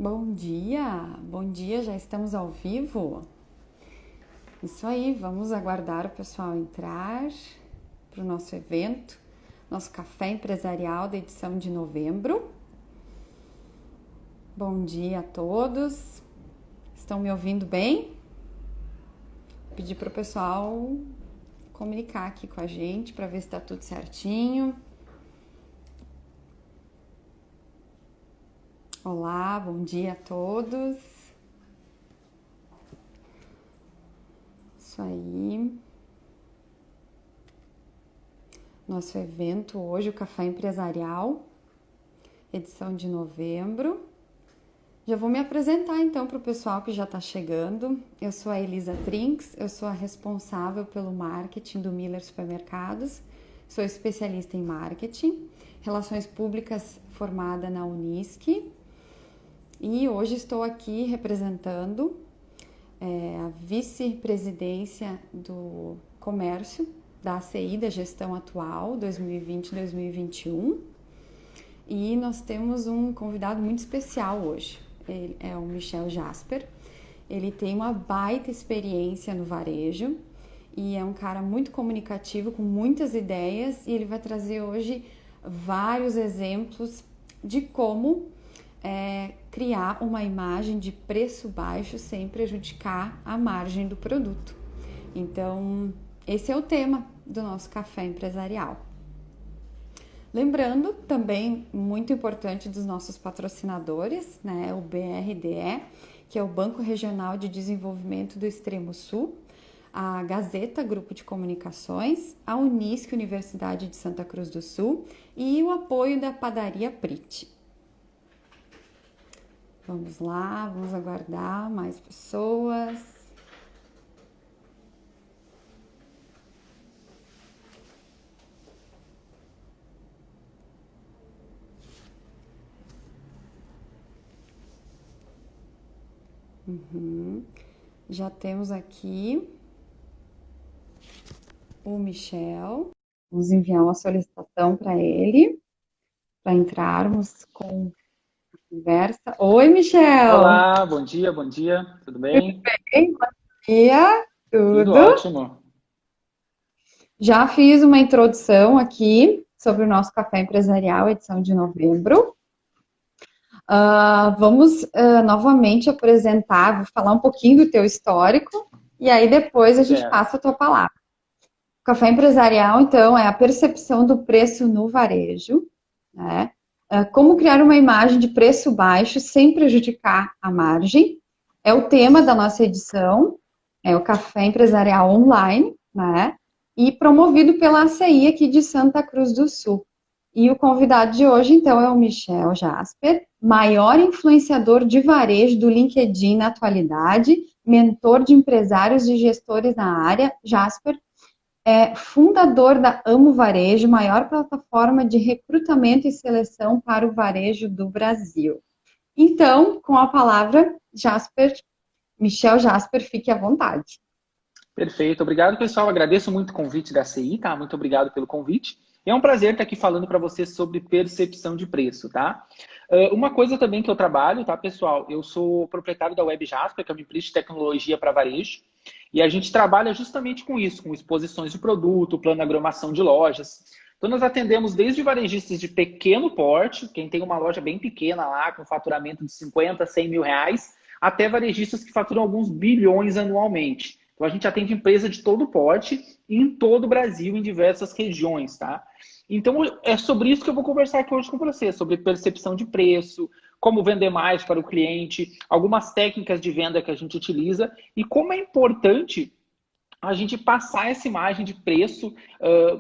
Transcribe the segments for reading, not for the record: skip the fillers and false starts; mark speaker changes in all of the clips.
Speaker 1: Bom dia, já estamos ao vivo? Isso aí, vamos aguardar o pessoal entrar para o nosso evento, nosso café empresarial da edição de novembro. Bom dia a todos, estão me ouvindo bem? Vou pedir para o pessoal comunicar aqui com a gente para ver se está tudo certinho. Olá, bom dia a todos. Isso aí. Nosso evento hoje, o Café Empresarial, edição de novembro. Já vou me apresentar então para o pessoal que já está chegando. Eu sou a Elisa Trinks, eu sou a responsável pelo marketing do Miller Supermercados. Sou especialista em marketing, relações públicas formada na Unisc. E hoje estou aqui representando a vice-presidência do comércio da ACI, da gestão atual, 2020-2021. E nós temos um convidado muito especial hoje. Ele é o Michel Jasper. Ele tem uma baita experiência no varejo e é um cara muito comunicativo, com muitas ideias, e ele vai trazer hoje vários exemplos de como criar uma imagem de preço baixo sem prejudicar a margem do produto. Então, esse é o tema do nosso café empresarial. Lembrando também, muito importante, dos nossos patrocinadores, né, o BRDE, que é o Banco Regional de Desenvolvimento do Extremo Sul, a Gazeta Grupo de Comunicações, a Unisc Universidade de Santa Cruz do Sul e o apoio da Padaria Prit. Vamos lá, vamos aguardar mais pessoas. Já temos aqui o Michel. Vamos enviar uma solicitação para ele, para entrarmos com a conversa. Oi, Michel!
Speaker 2: Olá, bom dia, tudo bem?
Speaker 1: Bem, bom dia,
Speaker 2: Tudo
Speaker 1: tudo?
Speaker 2: ótimo.
Speaker 1: Já fiz uma introdução aqui sobre o nosso café empresarial, edição de novembro. Vamos novamente apresentar, vou falar um pouquinho do teu histórico e aí depois a gente
Speaker 2: Certo.
Speaker 1: passa a tua palavra. O café empresarial, então, é a percepção do preço no varejo, né? Como criar uma imagem de preço baixo sem prejudicar a margem. É o tema da nossa edição, é o Café Empresarial Online, né? E promovido pela ACI aqui de Santa Cruz do Sul. E o convidado de hoje, então, é o Michel Jasper, maior influenciador de varejo do LinkedIn na atualidade, mentor de empresários e gestores na área. Jasper é fundador da Amo Varejo, maior plataforma de recrutamento e seleção para o varejo do Brasil. Então, com a palavra, Jasper, Michel Jasper, fique à vontade.
Speaker 2: Perfeito, obrigado pessoal, agradeço muito o convite da CI, tá? Muito obrigado pelo convite. É um prazer estar aqui falando para vocês sobre percepção de preço, tá? Uma coisa também que eu trabalho, tá, pessoal? Eu sou proprietário da Web Jasper, que é uma empresa de tecnologia para varejo, e a gente trabalha justamente com isso, com exposições de produto, planogramação de lojas. Então nós atendemos desde varejistas de pequeno porte, quem tem uma loja bem pequena lá, com faturamento de 50, 100 mil reais, até varejistas que faturam alguns bilhões anualmente. Então, a gente atende empresa de todo porte em todo o Brasil, em diversas regiões, tá? Então, é sobre isso que eu vou conversar aqui hoje com você, sobre percepção de preço, como vender mais para o cliente, algumas técnicas de venda que a gente utiliza e como é importante a gente passar essa imagem de preço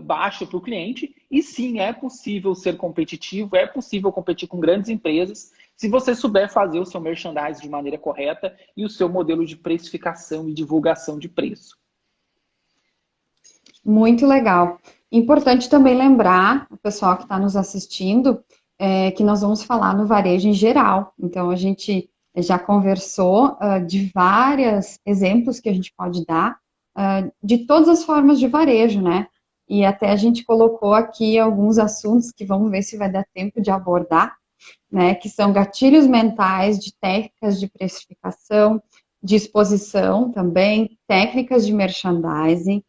Speaker 2: baixo para o cliente. E sim, é possível ser competitivo, é possível competir com grandes empresas se você souber fazer o seu merchandising de maneira correta e o seu modelo de precificação e divulgação de preço.
Speaker 1: Muito legal. Importante também lembrar, o pessoal que está nos assistindo, que nós vamos falar no varejo em geral. Então, a gente já conversou de vários exemplos que a gente pode dar de todas as formas de varejo, né? E até a gente colocou aqui alguns assuntos que vamos ver se vai dar tempo de abordar. né, que são gatilhos mentais de técnicas de precificação, de exposição também, técnicas de merchandising,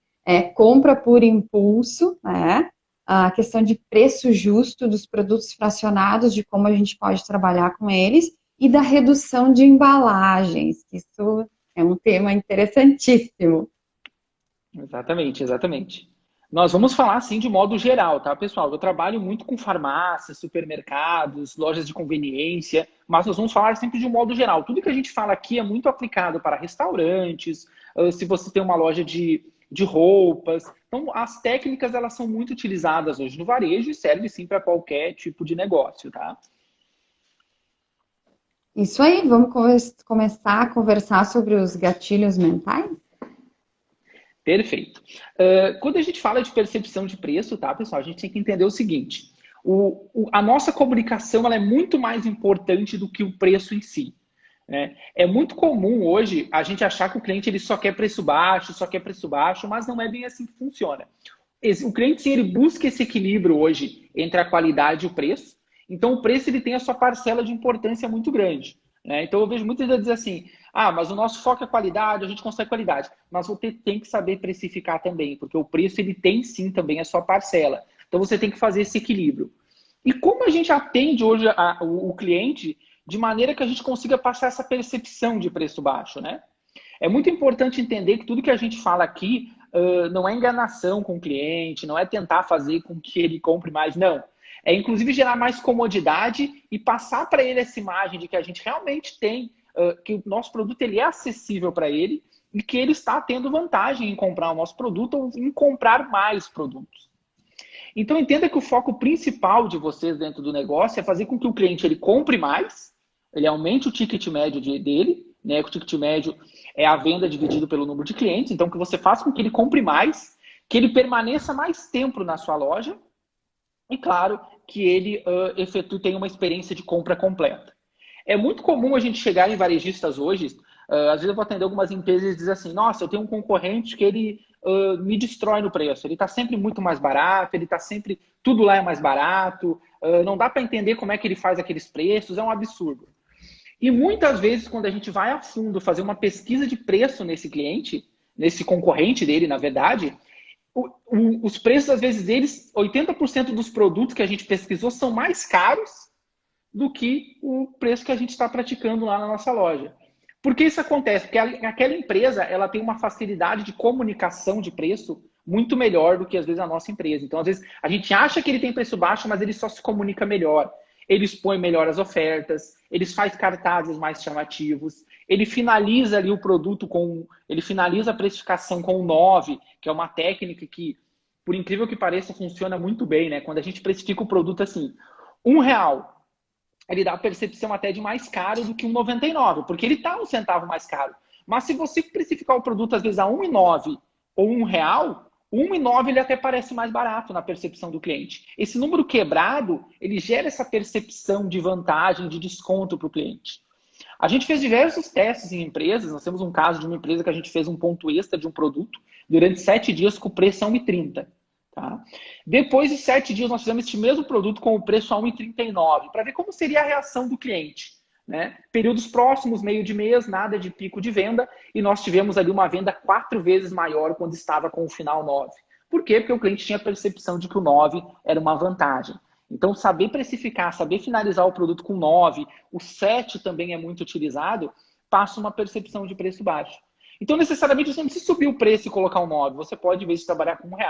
Speaker 1: compra por impulso, né, a questão de preço justo dos produtos fracionados, de como a gente pode trabalhar com eles, e da redução de embalagens, que isso é um tema interessantíssimo.
Speaker 2: Exatamente, exatamente. Nós vamos falar assim de modo geral, tá, pessoal? Eu trabalho muito com farmácias, supermercados, lojas de conveniência, mas nós vamos falar sempre de um modo geral. Tudo que a gente fala aqui é muito aplicado para restaurantes, se você tem uma loja de roupas. Então, as técnicas, elas são muito utilizadas hoje no varejo e servem sim para qualquer tipo de negócio, tá?
Speaker 1: Isso aí, vamos começar a conversar sobre os gatilhos mentais?
Speaker 2: Perfeito. Quando a gente fala de percepção de preço, tá, pessoal, a gente tem que entender o seguinte: a nossa comunicação, ela é muito mais importante do que o preço em si, né? É muito comum hoje a gente achar que o cliente ele só quer preço baixo, mas não é bem assim que funciona. O cliente, sim, ele busca esse equilíbrio hoje entre a qualidade e o preço. Então, o preço ele tem a sua parcela de importância muito grande, né? Então, eu vejo muitas vezes dizer assim: ah, mas o nosso foco é qualidade, a gente consegue qualidade. Mas você tem que saber precificar também, porque o preço ele tem sim também a sua parcela. Então, você tem que fazer esse equilíbrio. E como a gente atende hoje o cliente de maneira que a gente consiga passar essa percepção de preço baixo, né? É muito importante entender que tudo que a gente fala aqui não é enganação com o cliente, não é tentar fazer com que ele compre mais, não. É inclusive gerar mais comodidade e passar para ele essa imagem de que a gente realmente tem, que o nosso produto ele é acessível para ele e que ele está tendo vantagem em comprar o nosso produto ou em comprar mais produtos. Então entenda que o foco principal de vocês dentro do negócio é fazer com que o cliente ele compre mais, ele aumente o ticket médio dele, né? O ticket médio é a venda dividido pelo número de clientes, então que você faça com que ele compre mais, que ele permaneça mais tempo na sua loja e, claro, que ele tenha uma experiência de compra completa. É muito comum a gente chegar em varejistas hoje, às vezes eu vou atender algumas empresas e dizer assim: nossa, eu tenho um concorrente que ele me destrói no preço, ele está sempre muito mais barato, ele está sempre, tudo lá é mais barato, não dá para entender como é que ele faz aqueles preços, é um absurdo. E muitas vezes, quando a gente vai a fundo fazer uma pesquisa de preço nesse cliente, nesse concorrente dele, na verdade, os preços, às vezes, deles, 80% dos produtos que a gente pesquisou são mais caros do que o preço que a gente está praticando lá na nossa loja. Por que isso acontece? Porque aquela empresa ela tem uma facilidade de comunicação de preço muito melhor do que, às vezes, a nossa empresa. Então, às vezes, a gente acha que ele tem preço baixo, mas ele só se comunica melhor. Ele expõe melhor as ofertas, ele faz cartazes mais chamativos, ele finaliza ali o produto ele finaliza a precificação com o 9, que é uma técnica que, por incrível que pareça, funciona muito bem, né? Quando a gente precifica o produto assim, R$ 1, ele dá a percepção até de mais caro do que um 99, porque ele está um centavo mais caro. Mas se você precificar o produto, às vezes, a 1,9 ou R$ 1, o 1,9 ele até parece mais barato na percepção do cliente. Esse número quebrado, ele gera essa percepção de vantagem, de desconto para o cliente. A gente fez diversos testes em empresas. Nós temos um caso de uma empresa que a gente fez um ponto extra de um produto durante 7 dias com o preço a 1,30. Tá? Depois de 7 dias, nós fizemos este mesmo produto com o preço a 1,39, para ver como seria a reação do cliente. Né? Períodos próximos, meio de mês, nada de pico de venda, e nós tivemos ali uma venda 4 vezes maior quando estava com o final 9. Por quê? Porque o cliente tinha a percepção de que o 9 era uma vantagem. Então, saber precificar, saber finalizar o produto com 9, o 7 também é muito utilizado, passa uma percepção de preço baixo. Então, necessariamente, você não precisa subir o preço e colocar um 9. Você pode, em vez de trabalhar com R$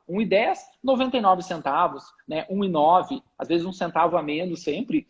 Speaker 2: 1, 1,10, 99 centavos, né? 1,9, às vezes um centavo a menos sempre,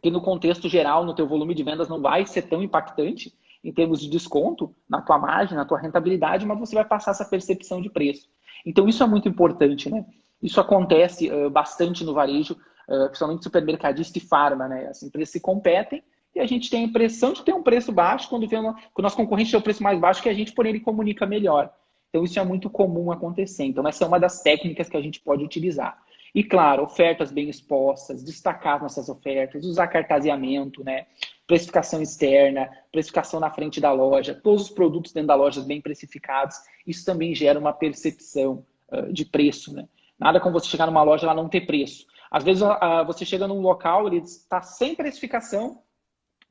Speaker 2: que no contexto geral, no teu volume de vendas, não vai ser tão impactante em termos de desconto na tua margem, na tua rentabilidade, mas você vai passar essa percepção de preço. Então, isso é muito importante, né? Isso acontece bastante no varejo, principalmente supermercadista e farma, né? As empresas se competem e a gente tem a impressão de ter um preço baixo quando o nosso concorrente tem o preço mais baixo que a gente, porém, ele comunica melhor. Então, isso é muito comum acontecer. Então, essa é uma das técnicas que a gente pode utilizar. E, claro, ofertas bem expostas, destacar nossas ofertas, usar cartazeamento, né? Precificação externa, precificação na frente da loja, todos os produtos dentro da loja bem precificados. Isso também gera uma percepção de preço, né? Nada como você chegar numa loja e ela não ter preço. Às vezes você chega num local, ele está sem precificação,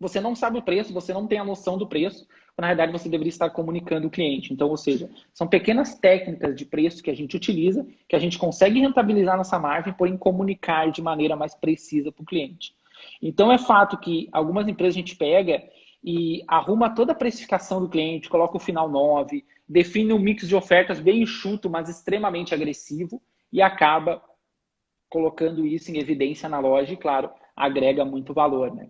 Speaker 2: você não sabe o preço, você não tem a noção do preço, na realidade você deveria estar comunicando o cliente. Então, ou seja, são pequenas técnicas de preço que a gente utiliza, que a gente consegue rentabilizar nossa margem, porém comunicar de maneira mais precisa para o cliente. Então, é fato que algumas empresas a gente pega e arruma toda a precificação do cliente, coloca o final 9, define um mix de ofertas bem enxuto, mas extremamente agressivo, e acaba colocando isso em evidência na loja e, claro, agrega muito valor, né?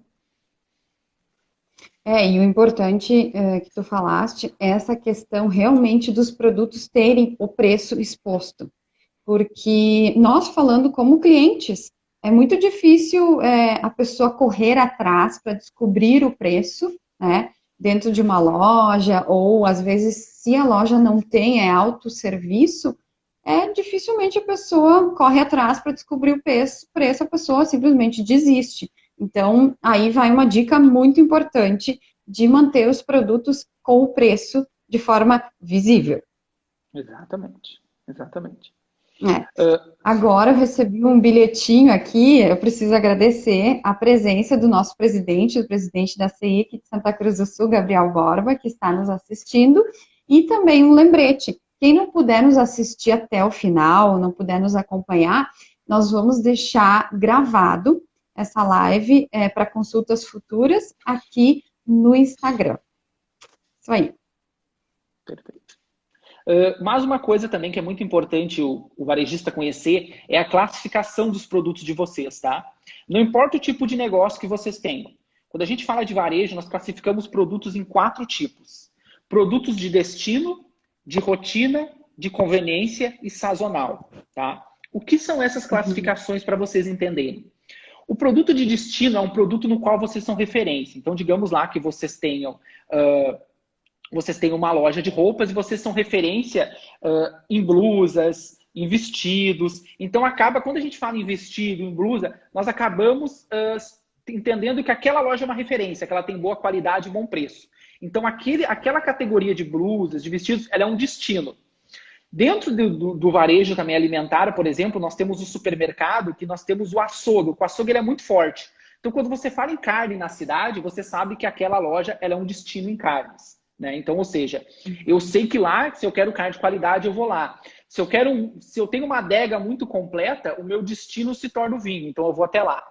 Speaker 1: E o importante que tu falaste é essa questão realmente dos produtos terem o preço exposto. Porque nós falando como clientes, é muito difícil a pessoa correr atrás para descobrir o preço, né, dentro de uma loja, ou às vezes, se a loja não tem autosserviço, dificilmente a pessoa corre atrás para descobrir o preço, a pessoa simplesmente desiste. Então, aí vai uma dica muito importante de manter os produtos com o preço de forma visível.
Speaker 2: Exatamente, exatamente.
Speaker 1: Agora eu recebi um bilhetinho aqui, eu preciso agradecer a presença do nosso presidente, do presidente da CEIC de Santa Cruz do Sul, Gabriel Borba, que está nos assistindo, e também um lembrete, quem não puder nos assistir até o final, não puder nos acompanhar, nós vamos deixar gravado essa live para consultas futuras aqui no Instagram. Isso aí.
Speaker 2: Perfeito. Mas uma coisa também que é muito importante o varejista conhecer é a classificação dos produtos de vocês, tá? Não importa o tipo de negócio que vocês tenham. Quando a gente fala de varejo, nós classificamos produtos em 4 tipos. Produtos de destino, de rotina, de conveniência e sazonal, tá? O que são essas classificações para vocês entenderem? O produto de destino é um produto no qual vocês são referência. Então, digamos lá que vocês tenham uma loja de roupas e vocês são referência em blusas, em vestidos. Então, quando a gente fala em vestido, em blusa, nós acabamos entendendo que aquela loja é uma referência, que ela tem boa qualidade e bom preço. Então, aquela categoria de blusas, de vestidos, ela é um destino. Dentro do varejo também alimentar, por exemplo, nós temos o supermercado, que nós temos o açougue. O açougue ele é muito forte. Então, quando você fala em carne na cidade, você sabe que aquela loja ela é um destino em carnes. Né? Então, ou seja, eu sei que lá, se eu quero carne de qualidade, eu vou lá. Se eu tenho uma adega muito completa, o meu destino se torna o vinho. Então, eu vou até lá.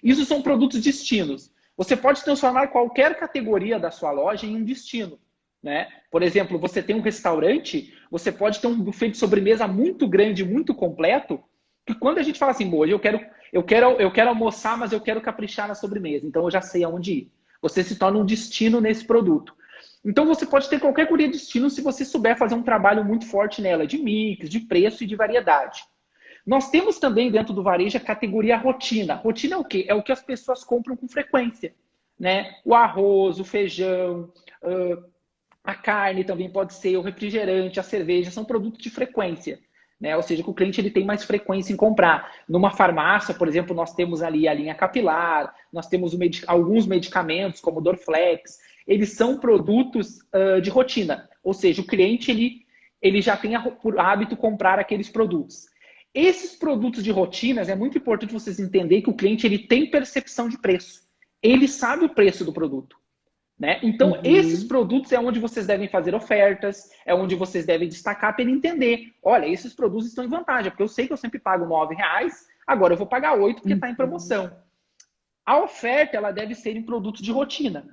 Speaker 2: Isso são produtos destinos. Você pode transformar qualquer categoria da sua loja em um destino. Né? Por exemplo, você tem um restaurante, você pode ter um buffet de sobremesa muito grande, muito completo, que quando a gente fala assim, hoje eu quero almoçar, mas eu quero caprichar na sobremesa, então eu já sei aonde ir. Você se torna um destino nesse produto. Então você pode ter qualquer categoria de destino se você souber fazer um trabalho muito forte nela, de mix, de preço e de variedade. Nós temos também dentro do varejo a categoria rotina. Rotina é o quê? É o que as pessoas compram com frequência. Né? O arroz, o feijão, a carne também pode ser, o refrigerante, a cerveja, são produtos de frequência. Né? Ou seja, que o cliente ele tem mais frequência em comprar. Numa farmácia, por exemplo, nós temos ali a linha capilar, nós temos alguns medicamentos, como o Dorflex. Eles são produtos de rotina. Ou seja, o cliente ele já tem por hábito comprar aqueles produtos. Esses produtos de rotinas, é muito importante vocês entenderem que o cliente ele tem percepção de preço. Ele sabe o preço do produto. Né? Então, esses produtos é onde vocês devem fazer ofertas, é onde vocês devem destacar para ele entender. Olha, esses produtos estão em vantagem, porque eu sei que eu sempre pago R$9, agora eu vou pagar 8 porque está em promoção. A oferta ela deve ser em produtos de rotina.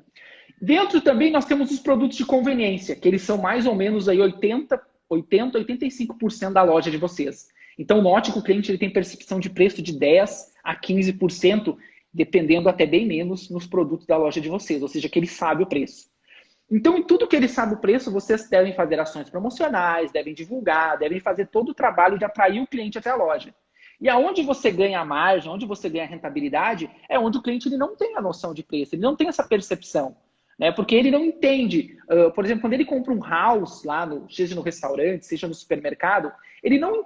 Speaker 2: Dentro também nós temos os produtos de conveniência, que eles são mais ou menos aí 85% da loja de vocês. Então, note que o cliente ele tem percepção de preço de 10% a 15%, dependendo até bem menos nos produtos da loja de vocês, ou seja, que ele sabe o preço. Então, em tudo que ele sabe o preço, vocês devem fazer ações promocionais, devem divulgar, devem fazer todo o trabalho de atrair o cliente até a loja. E aonde você ganha a margem, onde você ganha a rentabilidade, é onde o cliente ele não tem a noção de preço, ele não tem essa percepção. Né? Porque ele não entende. Por exemplo, quando ele compra um house, seja no restaurante, seja no supermercado, ele não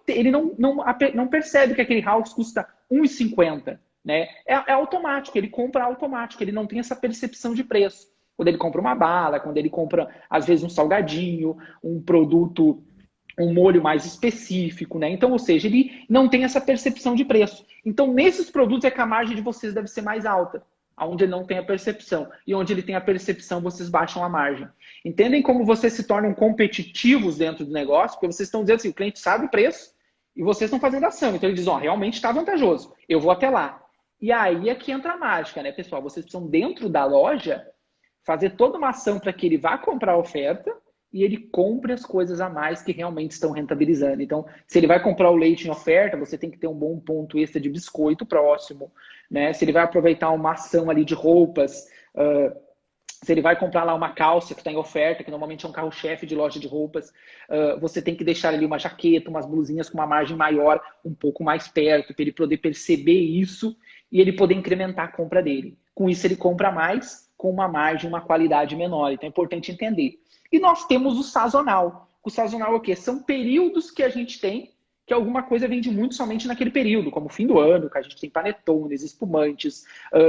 Speaker 2: percebe que aquele house custa R$1,50. Né? É automático, ele compra automático, ele não tem essa percepção de preço. Quando ele compra uma bala, quando ele compra, às vezes, um salgadinho, um produto um molho mais específico, né? Então, ou seja, ele não tem essa percepção de preço. Então, nesses produtos é que a margem de vocês deve ser mais alta, onde ele não tem a percepção. E onde ele tem a percepção, vocês baixam a margem. Entendem como vocês se tornam competitivos dentro do negócio? Porque vocês estão dizendo assim, o cliente sabe o preço e vocês estão fazendo ação. Então, ele diz, ó, realmente está vantajoso, eu vou até lá. E aí é que entra a mágica, né, pessoal? Vocês precisam, dentro da loja, fazer toda uma ação para que ele vá comprar a oferta e ele compre as coisas a mais que realmente estão rentabilizando. Então, se ele vai comprar o leite em oferta, você tem que ter um bom ponto extra de biscoito próximo, né? Se ele vai aproveitar uma ação ali de roupas, se ele vai comprar lá uma calça que está em oferta, que normalmente é um carro-chefe de loja de roupas, você tem que deixar ali uma jaqueta, umas blusinhas com uma margem maior, um pouco mais perto, para ele poder perceber isso e ele poder incrementar a compra dele. Com isso, ele compra mais, com uma margem, uma qualidade menor. Então, é importante entender. E nós temos o sazonal. O sazonal é o quê? São períodos que a gente tem que alguma coisa vende muito somente naquele período, como o fim do ano, que a gente tem panetones, espumantes.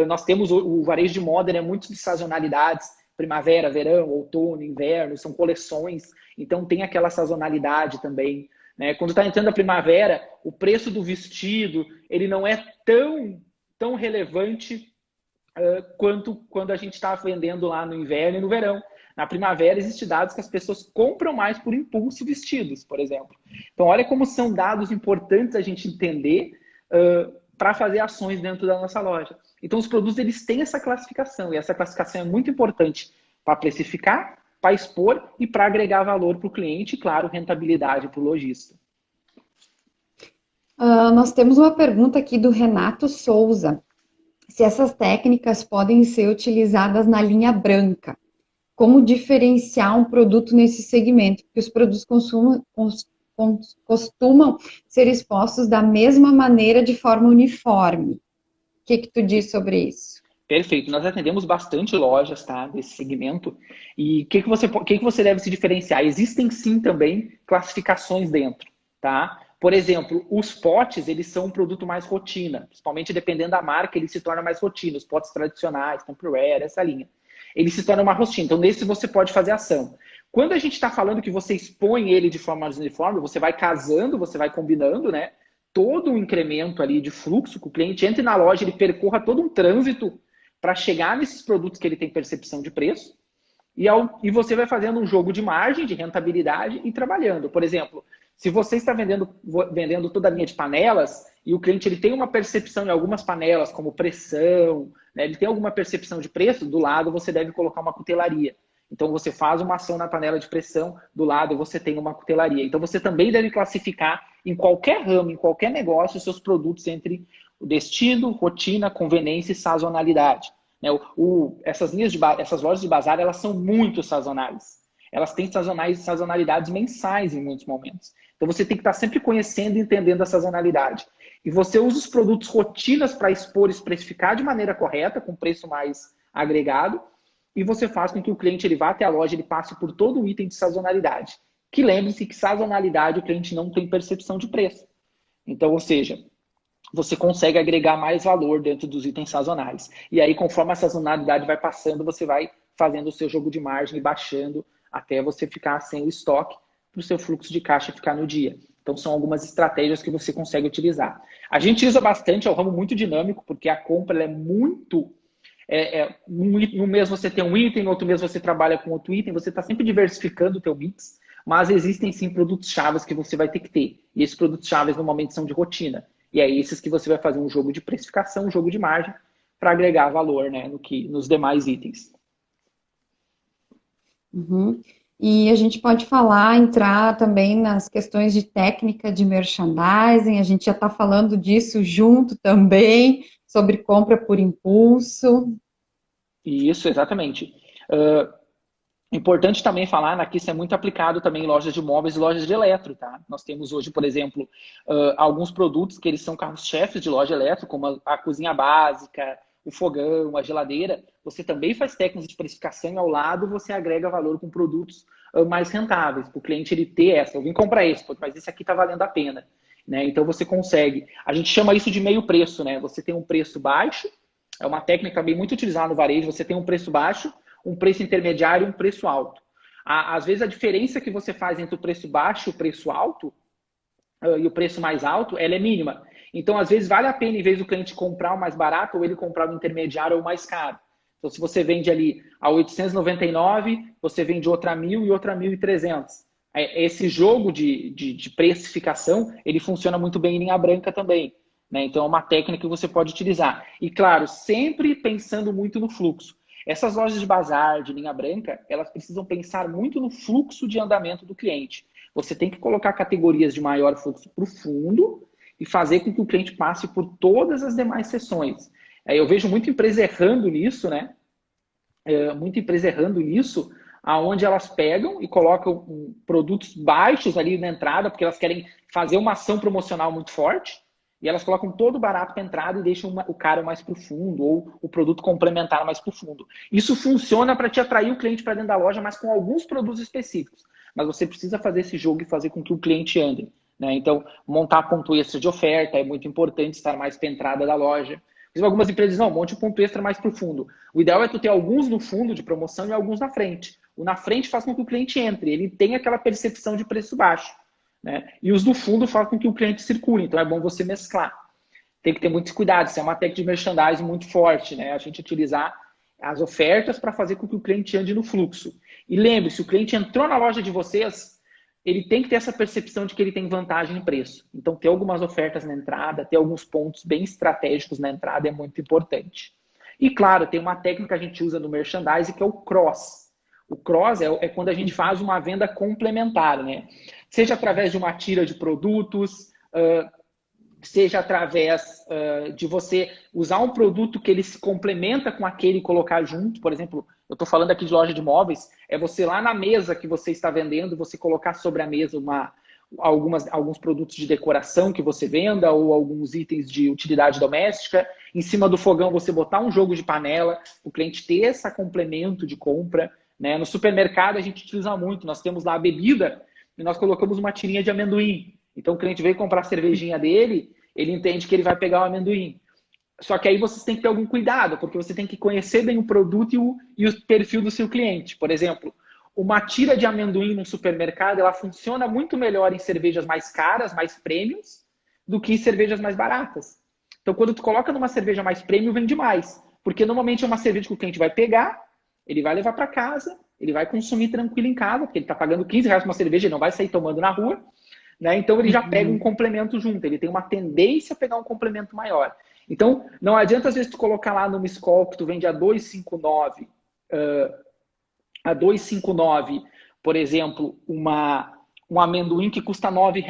Speaker 2: Nós temos o varejo de moda, né, muito de sazonalidades, primavera, verão, outono, inverno, são coleções, então tem aquela sazonalidade também. Né? Quando está entrando a primavera, o preço do vestido ele não é tão relevante quanto quando a gente está vendendo lá no inverno e no verão. Na primavera, existem dados que as pessoas compram mais por impulso vestidos, por exemplo. Então, olha como são dados importantes a gente entender para fazer ações dentro da nossa loja. Então, os produtos eles têm essa classificação, e essa classificação é muito importante para precificar, para expor e para agregar valor para o cliente e, claro, rentabilidade para o lojista.
Speaker 1: Nós temos uma pergunta aqui do Renato Souza. Se essas técnicas podem ser utilizadas na linha branca. Como diferenciar um produto nesse segmento? Porque os produtos costumam ser expostos da mesma maneira, de forma uniforme. O que tu diz sobre isso?
Speaker 2: Perfeito. Nós atendemos bastante lojas, tá, desse segmento. E o que você deve se diferenciar? Existem sim também classificações dentro, tá? Por exemplo, os potes, eles são um produto mais rotina. Principalmente dependendo da marca, ele se torna mais rotina. Os potes tradicionais, Tupperware, essa linha. Ele se torna uma rotina. Então, nesse você pode fazer ação. Quando a gente está falando que você expõe ele de forma mais uniforme, você vai casando, você vai combinando, né? Todo um incremento ali de fluxo, que o cliente entre na loja, ele percorra todo um trânsito para chegar nesses produtos que ele tem percepção de preço. E você vai fazendo um jogo de margem, de rentabilidade e trabalhando. Por exemplo, se você está vendendo toda a linha de panelas e o cliente ele tem uma percepção em algumas panelas, como pressão, né, ele tem alguma percepção de preço, do lado você deve colocar uma cutelaria. Então você faz uma ação na panela de pressão, do lado você tem uma cutelaria. Então você também deve classificar em qualquer ramo, em qualquer negócio, os seus produtos entre o destino, rotina, conveniência e sazonalidade. Né, essas lojas de bazar, elas são muito sazonais. Elas têm sazonalidades mensais em muitos momentos. Então você tem que estar sempre conhecendo e entendendo a sazonalidade. E você usa os produtos rotinas para expor e especificar de maneira correta, com preço mais agregado, e você faz com que o cliente ele vá até a loja, ele passe por todo o item de sazonalidade. Que lembre-se que sazonalidade o cliente não tem percepção de preço. Então, ou seja, você consegue agregar mais valor dentro dos itens sazonais. E aí, conforme a sazonalidade vai passando, você vai fazendo o seu jogo de margem e baixando até você ficar sem o estoque para o seu fluxo de caixa ficar no dia. Então, são algumas estratégias que você consegue utilizar. A gente usa bastante, é um ramo muito dinâmico, porque a compra é muito... no mês você tem um item, no outro mês você trabalha com outro item, você está sempre diversificando o teu mix, mas existem sim produtos-chave que você vai ter que ter. E esses produtos-chave normalmente são de rotina. E é esses que você vai fazer um jogo de precificação, um jogo de margem, para agregar valor, né, nos demais itens.
Speaker 1: Uhum. E a gente pode entrar também nas questões de técnica de merchandising, a gente já está falando disso junto também, sobre compra por impulso.
Speaker 2: Isso, exatamente. Importante também falar, que isso é muito aplicado também em lojas de móveis e lojas de eletro, tá? Nós temos hoje, por exemplo, alguns produtos que eles são carros-chefes de loja eletro, como a cozinha básica, o fogão, a geladeira. Você também faz técnicas de precificação e ao lado você agrega valor com produtos mais rentáveis, para o cliente ele ter essa. Eu vim comprar esse, mas esse aqui está valendo a pena. Né? Então você consegue. A gente chama isso de meio preço, né? Você tem um preço baixo, é uma técnica também muito utilizada no varejo, você tem um preço baixo, um preço intermediário e um preço alto. Às vezes a diferença que você faz entre o preço baixo e o preço alto, e o preço mais alto, ela é mínima. Então, às vezes, vale a pena, em vez do cliente comprar o mais barato, ou ele comprar o intermediário ou o mais caro. Então, se você vende ali a 899, você vende outra a 1.000 e outra a 1.300. Esse jogo de precificação, ele funciona muito bem em linha branca também. Né? Então, é uma técnica que você pode utilizar. E, claro, sempre pensando muito no fluxo. Essas lojas de bazar, de linha branca, elas precisam pensar muito no fluxo de andamento do cliente. Você tem que colocar categorias de maior fluxo para o fundo e fazer com que o cliente passe por todas as demais seções. Eu vejo muita empresa errando nisso, né? Muita empresa errando nisso, aonde elas pegam e colocam produtos baixos ali na entrada, porque elas querem fazer uma ação promocional muito forte, e elas colocam todo barato para entrada e deixam o caro mais para o fundo, ou o produto complementar mais para o fundo. Isso funciona para te atrair o cliente para dentro da loja, mas com alguns produtos específicos. Mas você precisa fazer esse jogo e fazer com que o cliente ande. Né? Então, montar ponto extra de oferta é muito importante, estar mais para a entrada da loja. Algumas empresas não, monte um ponto extra mais para o fundo. O ideal é tu ter alguns no fundo de promoção e alguns na frente. O na frente faz com que o cliente entre, ele tenha aquela percepção de preço baixo. Né? E os do fundo fazem com que o cliente circule. Então é bom você mesclar. Tem que ter muito cuidado, isso é uma técnica de merchandising muito forte. Né? A gente utilizar as ofertas para fazer com que o cliente ande no fluxo. E lembre-se, o cliente entrou na loja de vocês, ele tem que ter essa percepção de que ele tem vantagem em preço. Então, ter algumas ofertas na entrada, ter alguns pontos bem estratégicos na entrada é muito importante. E, claro, tem uma técnica que a gente usa no merchandising, que é o cross. O cross é quando a gente faz uma venda complementar, né? Seja através de uma tira de produtos, seja através de você usar um produto que ele se complementa com aquele e colocar junto. Por exemplo, eu estou falando aqui de loja de móveis, é você lá na mesa que você está vendendo, você colocar sobre a mesa alguns produtos de decoração que você venda ou alguns itens de utilidade doméstica. Em cima do fogão você botar um jogo de panela, o cliente ter esse complemento de compra. Né? No supermercado a gente utiliza muito, nós temos lá a bebida e nós colocamos uma tirinha de amendoim. Então o cliente veio comprar a cervejinha dele, ele entende que ele vai pegar o amendoim. Só que aí vocês têm que ter algum cuidado, porque você tem que conhecer bem o produto e o perfil do seu cliente. Por exemplo, uma tira de amendoim no supermercado, ela funciona muito melhor em cervejas mais caras, mais premiums, do que em cervejas mais baratas. Então, quando tu coloca numa cerveja mais premium, vende mais. Porque normalmente é uma cerveja que o cliente vai pegar, ele vai levar para casa, ele vai consumir tranquilo em casa, porque ele está pagando R$ 15 por uma cerveja, ele não vai sair tomando na rua. Né? Então, ele já pega um complemento junto. Ele tem uma tendência a pegar um complemento maior. Então, não adianta, às vezes, tu colocar lá numa Skol que tu vende a 2,59, por exemplo, um amendoim que custa R$ 9,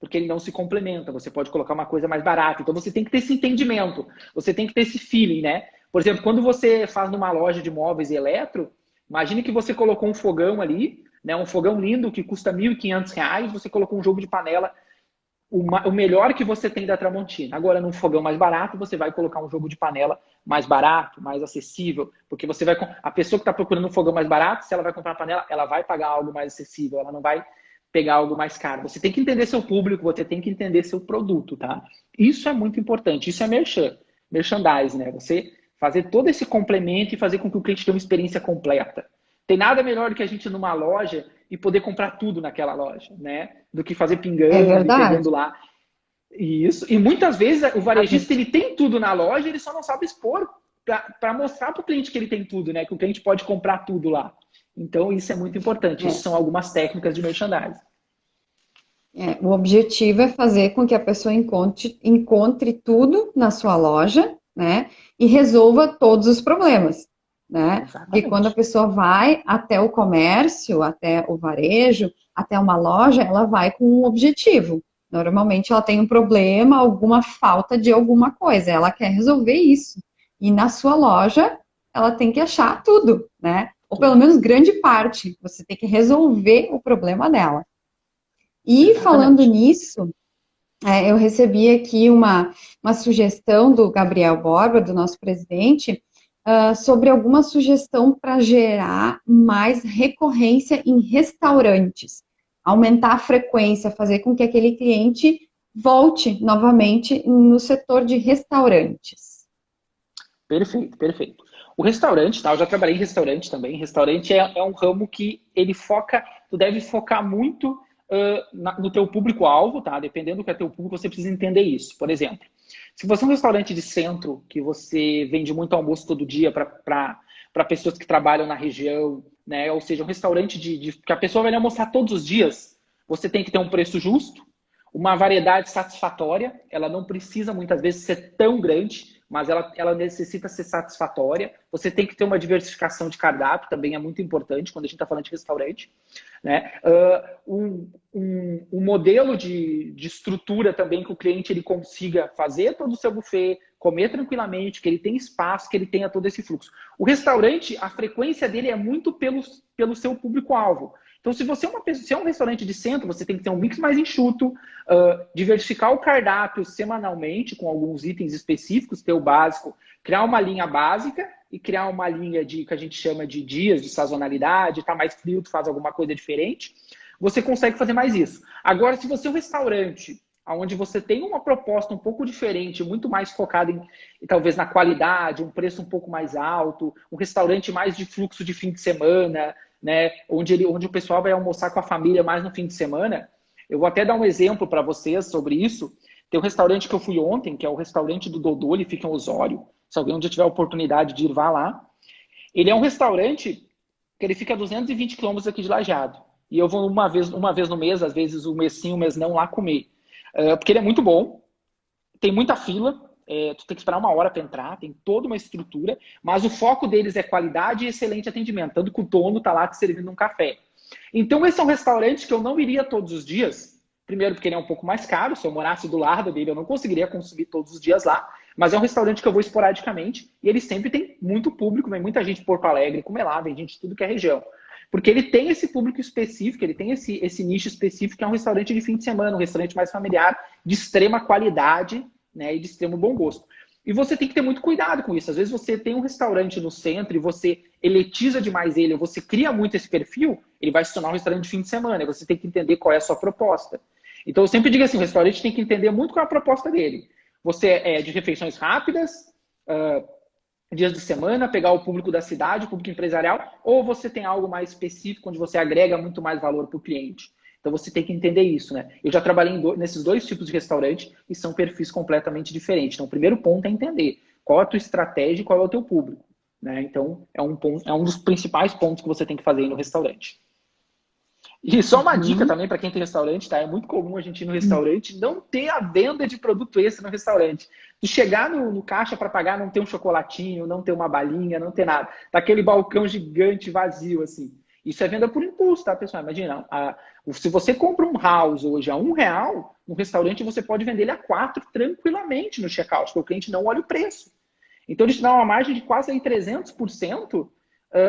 Speaker 2: porque ele não se complementa. Você pode colocar uma coisa mais barata. Então, você tem que ter esse entendimento. Você tem que ter esse feeling, né? Por exemplo, quando você faz numa loja de móveis e eletro, imagine que você colocou um fogão ali, né? Um fogão lindo que custa R$ 1.500, você colocou um jogo de panela, o melhor que você tem da Tramontina. Agora, num fogão mais barato, você vai colocar um jogo de panela mais barato, mais acessível, porque você vai... A pessoa que está procurando um fogão mais barato, se ela vai comprar uma panela, ela vai pagar algo mais acessível, ela não vai pegar algo mais caro. Você tem que entender seu público, você tem que entender seu produto, tá? Isso é muito importante, isso é merchandising, né? Você fazer todo esse complemento e fazer com que o cliente tenha uma experiência completa. Tem nada melhor do que a gente ir numa loja e poder comprar tudo naquela loja, né? Do que fazer pingando, pegando lá. Isso. E muitas vezes o varejista ele tem tudo na loja, ele só não sabe expor para mostrar para o cliente que ele tem tudo, né? Que o cliente pode comprar tudo lá. Então, isso é muito importante. Isso são algumas técnicas de merchandising.
Speaker 1: O objetivo é fazer com que a pessoa encontre tudo na sua loja, né? E resolva todos os problemas. Né? Porque quando a pessoa vai até o comércio, até o varejo, até uma loja, ela vai com um objetivo. Normalmente ela tem um problema, alguma falta de alguma coisa, ela quer resolver isso. E na sua loja, ela tem que achar tudo, né? Ou pelo menos grande parte, você tem que resolver o problema dela. E falando nisso, eu recebi aqui uma sugestão do Gabriel Borba, do nosso presidente, sobre alguma sugestão para gerar mais recorrência em restaurantes, aumentar a frequência, fazer com que aquele cliente volte novamente no setor de restaurantes.
Speaker 2: Perfeito, perfeito. O restaurante, tá? Eu já trabalhei em restaurante também. Restaurante é um ramo que ele foca, tu deve focar muito no teu público-alvo, tá? Dependendo do que é teu público, você precisa entender isso. Por exemplo, se você é um restaurante de centro, que você vende muito almoço todo dia para pessoas que trabalham na região, né? Ou seja, um restaurante que a pessoa vai almoçar todos os dias, você tem que ter um preço justo, uma variedade satisfatória, ela não precisa muitas vezes ser tão grande, mas ela necessita ser satisfatória. Você tem que ter uma diversificação de cardápio, também é muito importante quando a gente está falando de restaurante. Né? Um modelo de estrutura também que o cliente ele consiga fazer todo o seu buffet, comer tranquilamente, que ele tenha espaço, que ele tenha todo esse fluxo. O restaurante, a frequência dele é muito pelo seu público-alvo. Então, se você é um restaurante de centro, você tem que ter um mix mais enxuto, diversificar o cardápio semanalmente com alguns itens específicos, ter o básico, criar uma linha básica e criar uma linha que a gente chama de dias de sazonalidade, tá mais frio, tu faz alguma coisa diferente, você consegue fazer mais isso. Agora, se você é um restaurante onde você tem uma proposta um pouco diferente, muito mais focada talvez na qualidade, um preço um pouco mais alto, um restaurante mais de fluxo de fim de semana, né, onde o pessoal vai almoçar com a família mais no fim de semana. Eu vou até dar um exemplo para vocês sobre isso. Tem um restaurante que eu fui ontem, que é o restaurante do Dodô, ele fica em Osório. Se alguém um dia tiver a oportunidade de ir, vá lá. Ele é um restaurante que ele fica a 220 quilômetros aqui de Lajeado. E eu vou uma vez no mês, às vezes um mês sim, um mês não, lá comer. Porque ele é muito bom, tem muita fila, tu tem que esperar uma hora para entrar, tem toda uma estrutura, mas o foco deles é qualidade e excelente atendimento, tanto que o dono está lá te servindo um café. Então, esse é um restaurante que eu não iria todos os dias, primeiro porque ele é um pouco mais caro, se eu morasse do lado dele eu não conseguiria consumir todos os dias lá, mas é um restaurante que eu vou esporadicamente e ele sempre tem muito público, vem muita gente de Porto Alegre comer lá, vem gente de tudo que é região. Porque ele tem esse público específico, ele tem esse nicho específico, que é um restaurante de fim de semana, um restaurante mais familiar, de extrema qualidade, né, e de extremo bom gosto. E você tem que ter muito cuidado com isso. Às vezes você tem um restaurante no centro e você elitiza demais ele, ou você cria muito esse perfil, ele vai se tornar um restaurante de fim de semana, e você tem que entender qual é a sua proposta. Então eu sempre digo assim, o restaurante tem que entender muito qual é a proposta dele. Você é de refeições rápidas, dias de semana, pegar o público da cidade, o público empresarial, ou você tem algo mais específico onde você agrega muito mais valor para o cliente. Então você tem que entender isso, né? Eu já trabalhei nesses dois tipos de restaurante e são perfis completamente diferentes. Então o primeiro ponto é entender qual é a tua estratégia e qual é o teu público, né? Então é um dos principais pontos que você tem que fazer no restaurante. E só uma dica também para quem tem restaurante, tá? É muito comum a gente ir no restaurante não ter a venda de produto extra no restaurante. Tu chegar no caixa para pagar, não ter um chocolatinho, não ter uma balinha, não ter nada. Tá aquele balcão gigante vazio, assim. Isso é venda por impulso, tá, pessoal? Imagina, se você compra um house hoje a R$ 1, no restaurante você pode vender ele a 4 tranquilamente no checkout, porque o cliente não olha o preço. Então, eles te dão uma margem de quase aí 300%,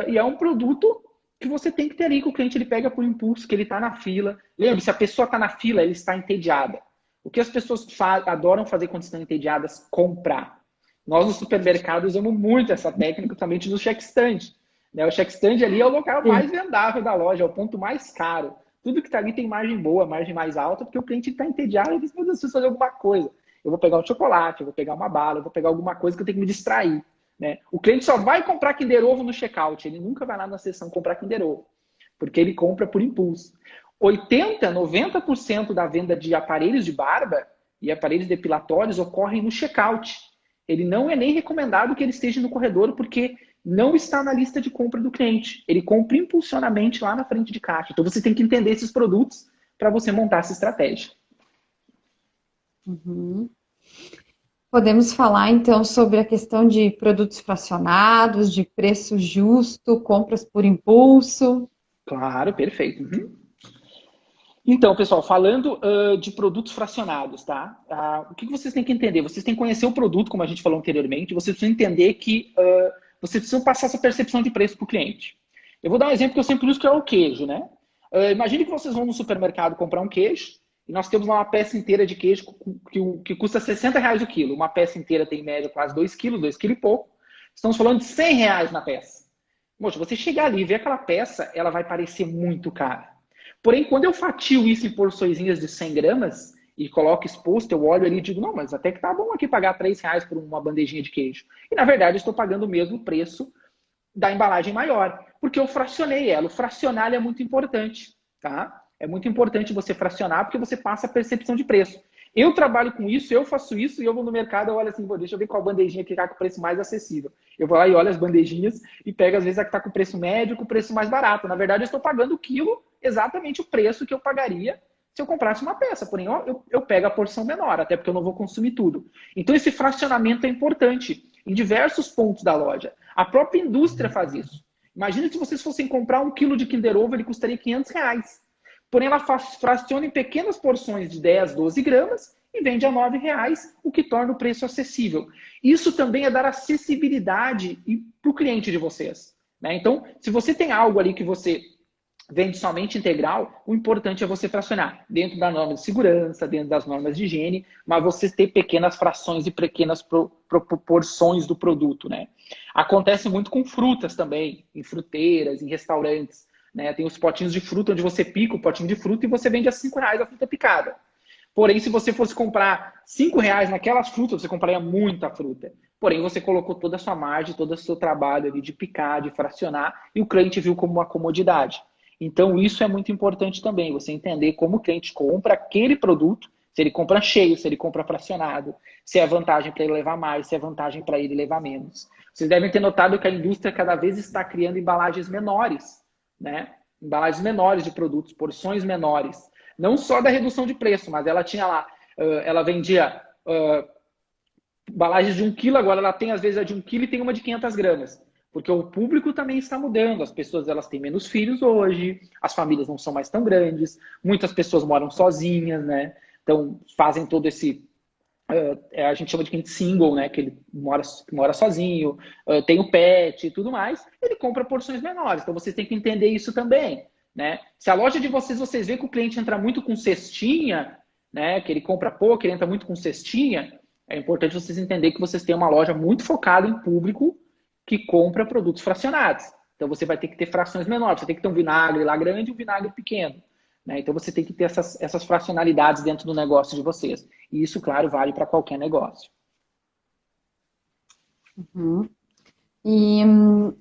Speaker 2: e é um produto que você tem que ter ali, que o cliente ele pega por impulso, que ele está na fila. Lembre, se a pessoa está na fila, ele está entediada. O que as pessoas adoram fazer quando estão entediadas? Comprar. Nós, nos supermercados, usamos muito essa técnica, principalmente no check stand. Né? O check stand ali é o local mais vendável da loja, é o ponto mais caro. Tudo que está ali tem margem boa, margem mais alta, porque o cliente está entediado e diz, meu Deus, preciso fazer alguma coisa. Eu vou pegar um chocolate, eu vou pegar uma bala, eu vou pegar alguma coisa que eu tenho que me distrair. Né? O cliente só vai comprar Kinder Ovo no checkout, ele nunca vai lá na seção comprar Kinder Ovo, porque ele compra por impulso. 80, 90% da venda de aparelhos de barba e aparelhos depilatórios ocorrem no checkout. Ele não é nem recomendado que ele esteja no corredor, porque não está na lista de compra do cliente. Ele compra impulsionamente lá na frente de caixa. Então você tem que entender esses produtos para você montar essa estratégia.
Speaker 1: Uhum. Podemos falar, então, sobre a questão de produtos fracionados, de preço justo, compras por impulso.
Speaker 2: Claro, perfeito. Uhum. Então, pessoal, falando de produtos fracionados, tá? O que vocês têm que entender? Vocês têm que conhecer o produto, como a gente falou anteriormente, vocês precisam entender que vocês precisam passar essa percepção de preço para o cliente. Eu vou dar um exemplo que eu sempre uso, que é o queijo, né? Imagine que vocês vão no supermercado comprar um queijo, e nós temos lá uma peça inteira de queijo que custa R$ 60 o quilo. Uma peça inteira tem em média quase 2 quilos, 2 quilos e pouco. Estamos falando de R$ 100 na peça. Moxa, você chegar ali e ver aquela peça, ela vai parecer muito cara. Porém, quando eu fatio isso em porçõezinhas de 100 gramas, e coloco exposto, eu olho ali e digo, não, mas até que tá bom aqui pagar R$ 3 por uma bandejinha de queijo. E na verdade eu estou pagando o mesmo preço da embalagem maior, porque eu fracionei ela. O fracionar é muito importante, tá? É muito importante você fracionar, porque você passa a percepção de preço. Eu trabalho com isso, eu faço isso, e eu vou no mercado, eu olho assim, deixa eu ver qual bandejinha que está com o preço mais acessível. Eu vou lá e olho as bandejinhas e pego, às vezes, a que está com o preço médio, com o preço mais barato. Na verdade, eu estou pagando o quilo exatamente o preço que eu pagaria se eu comprasse uma peça. Porém, eu pego a porção menor, até porque eu não vou consumir tudo. Então, esse fracionamento é importante em diversos pontos da loja. A própria indústria faz isso. Imagina se vocês fossem comprar 1 quilo de Kinder Ovo, ele custaria R$ 500. Porém, ela fraciona em pequenas porções de 10, 12 gramas e vende a R$ 9, o que torna o preço acessível. Isso também é dar acessibilidade para o cliente de vocês, né? Então, se você tem algo ali que você vende somente integral, o importante é você fracionar dentro da norma de segurança, dentro das normas de higiene, mas você ter pequenas frações e pequenas proporções do produto, né? Acontece muito com frutas também, em fruteiras, em restaurantes, né? Tem os potinhos de fruta onde você pica o potinho de fruta e você vende a R$ 5 a fruta picada. Porém, se você fosse comprar R$ 5 naquelas frutas, você compraria muita fruta. Porém, você colocou toda a sua margem, todo o seu trabalho ali de picar, de fracionar, e o cliente viu como uma comodidade. Então, isso é muito importante também, você entender como o cliente compra aquele produto, se ele compra cheio, se ele compra fracionado, se é vantagem para ele levar mais, se é vantagem para ele levar menos. Vocês devem ter notado que a indústria cada vez está criando embalagens menores, né? Embalagens menores de produtos, porções menores. Não só da redução de preço, mas ela tinha lá, ela vendia embalagens de 1 quilo, agora ela tem às vezes a de 1 quilo e tem uma de 500 gramas. Porque o público também está mudando, as pessoas elas têm menos filhos hoje, as famílias não são mais tão grandes, muitas pessoas moram sozinhas, né? Então fazem todo esse, a gente chama de cliente single, né? Que ele mora sozinho, tem o pet e tudo mais, ele compra porções menores, então vocês têm que entender isso também, né? Se a loja de vocês vê que o cliente entra muito com cestinha, né? Que ele compra pouco, ele entra muito com cestinha, é importante vocês entenderem que vocês têm uma loja muito focada em público que compra produtos fracionados. Então você vai ter que ter frações menores, você tem que ter um vinagre lá grande e um vinagre pequeno, né? Então você tem que ter essas fracionalidades dentro do negócio de vocês. E isso, claro, vale para qualquer negócio.
Speaker 1: Uhum. E